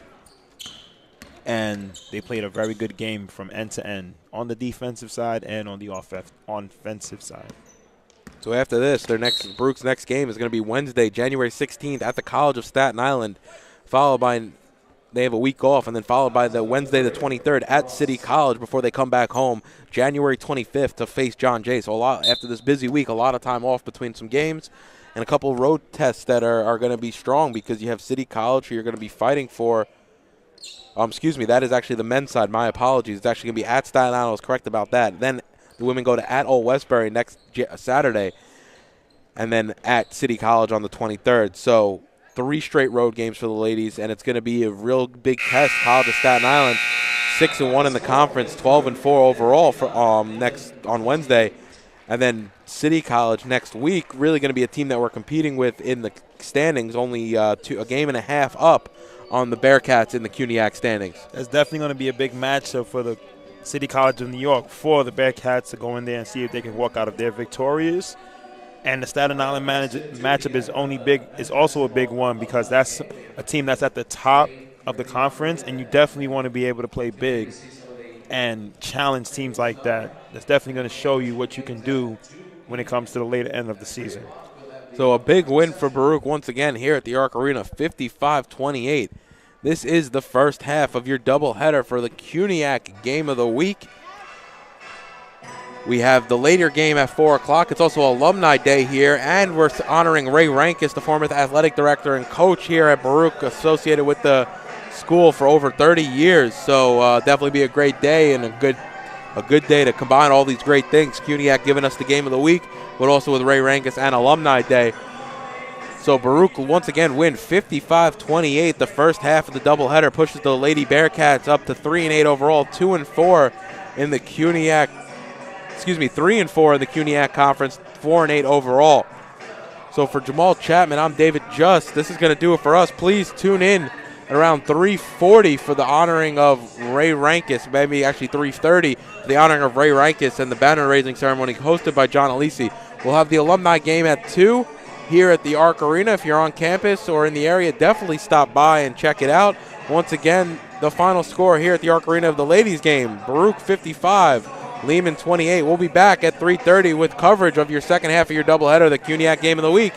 and they played a very good game from end to end on the defensive side and on the offensive side. So after this, Baruch's next game is going to be Wednesday, January 16th at the College of Staten Island, followed by they have a week off, and then followed by the Wednesday the 23rd at City College before they come back home January 25th to face John Jay. So after this busy week, a lot of time off between some games and a couple of road tests that are going to be strong because you have City College who you're going to be fighting for. That is actually the men's side. My apologies. It's actually going to be at Staten Island. I was correct about that. Then the women go to at Old Westbury next Saturday, and then at City College on the 23rd. So 3 straight road games for the ladies, and it's going to be a real big test. College of Staten Island, 6-1 in the conference, 12-4 overall for next on Wednesday, and then City College next week. Really going to be a team that we're competing with in the standings, only a game and a half up on the Bearcats in the CUNYAC standings. That's definitely going to be a big matchup for the City College of New York, for the Bearcats to go in there and see if they can walk out of there victorious. And the Staten Island matchup is also a big one because that's a team that's at the top of the conference, and you definitely want to be able to play big and challenge teams like that. That's definitely going to show you what you can do when it comes to the later end of the season. So a big win for Baruch once again here at the Arc Arena, 55-28. This is the first half of your doubleheader for the CUNYAC Game of the Week. We have the later game at 4 o'clock. It's also Alumni Day here, and we're honoring Ray Rankus, the former athletic director and coach here at Baruch, associated with the school for over 30 years. So definitely be a great day and a good day to combine all these great things. CUNYAC giving us the game of the week, but also with Ray Rankus and Alumni Day. So Baruch once again win 55-28. The first half of the doubleheader pushes the Lady Bearcats up to 3-8 overall, 2-4 in the CUNYAC. 3-4 in the CUNYAC Conference, 4-8 overall. So for Jamal Chapman, I'm David Just. This is going to do it for us. Please tune in at around 3:40 for the honoring of Ray Rankus, maybe actually 3:30 for the honoring of Ray Rankus and the banner raising ceremony hosted by John Alisi. We'll have the alumni game at 2 here at the Arc Arena. If you're on campus or in the area, definitely stop by and check it out. Once again, the final score here at the Arc Arena of the ladies game, Baruch 55, Lehman 28. We'll be back at 3:30 with coverage of your second half of your doubleheader, the CUNYAC Game of the Week.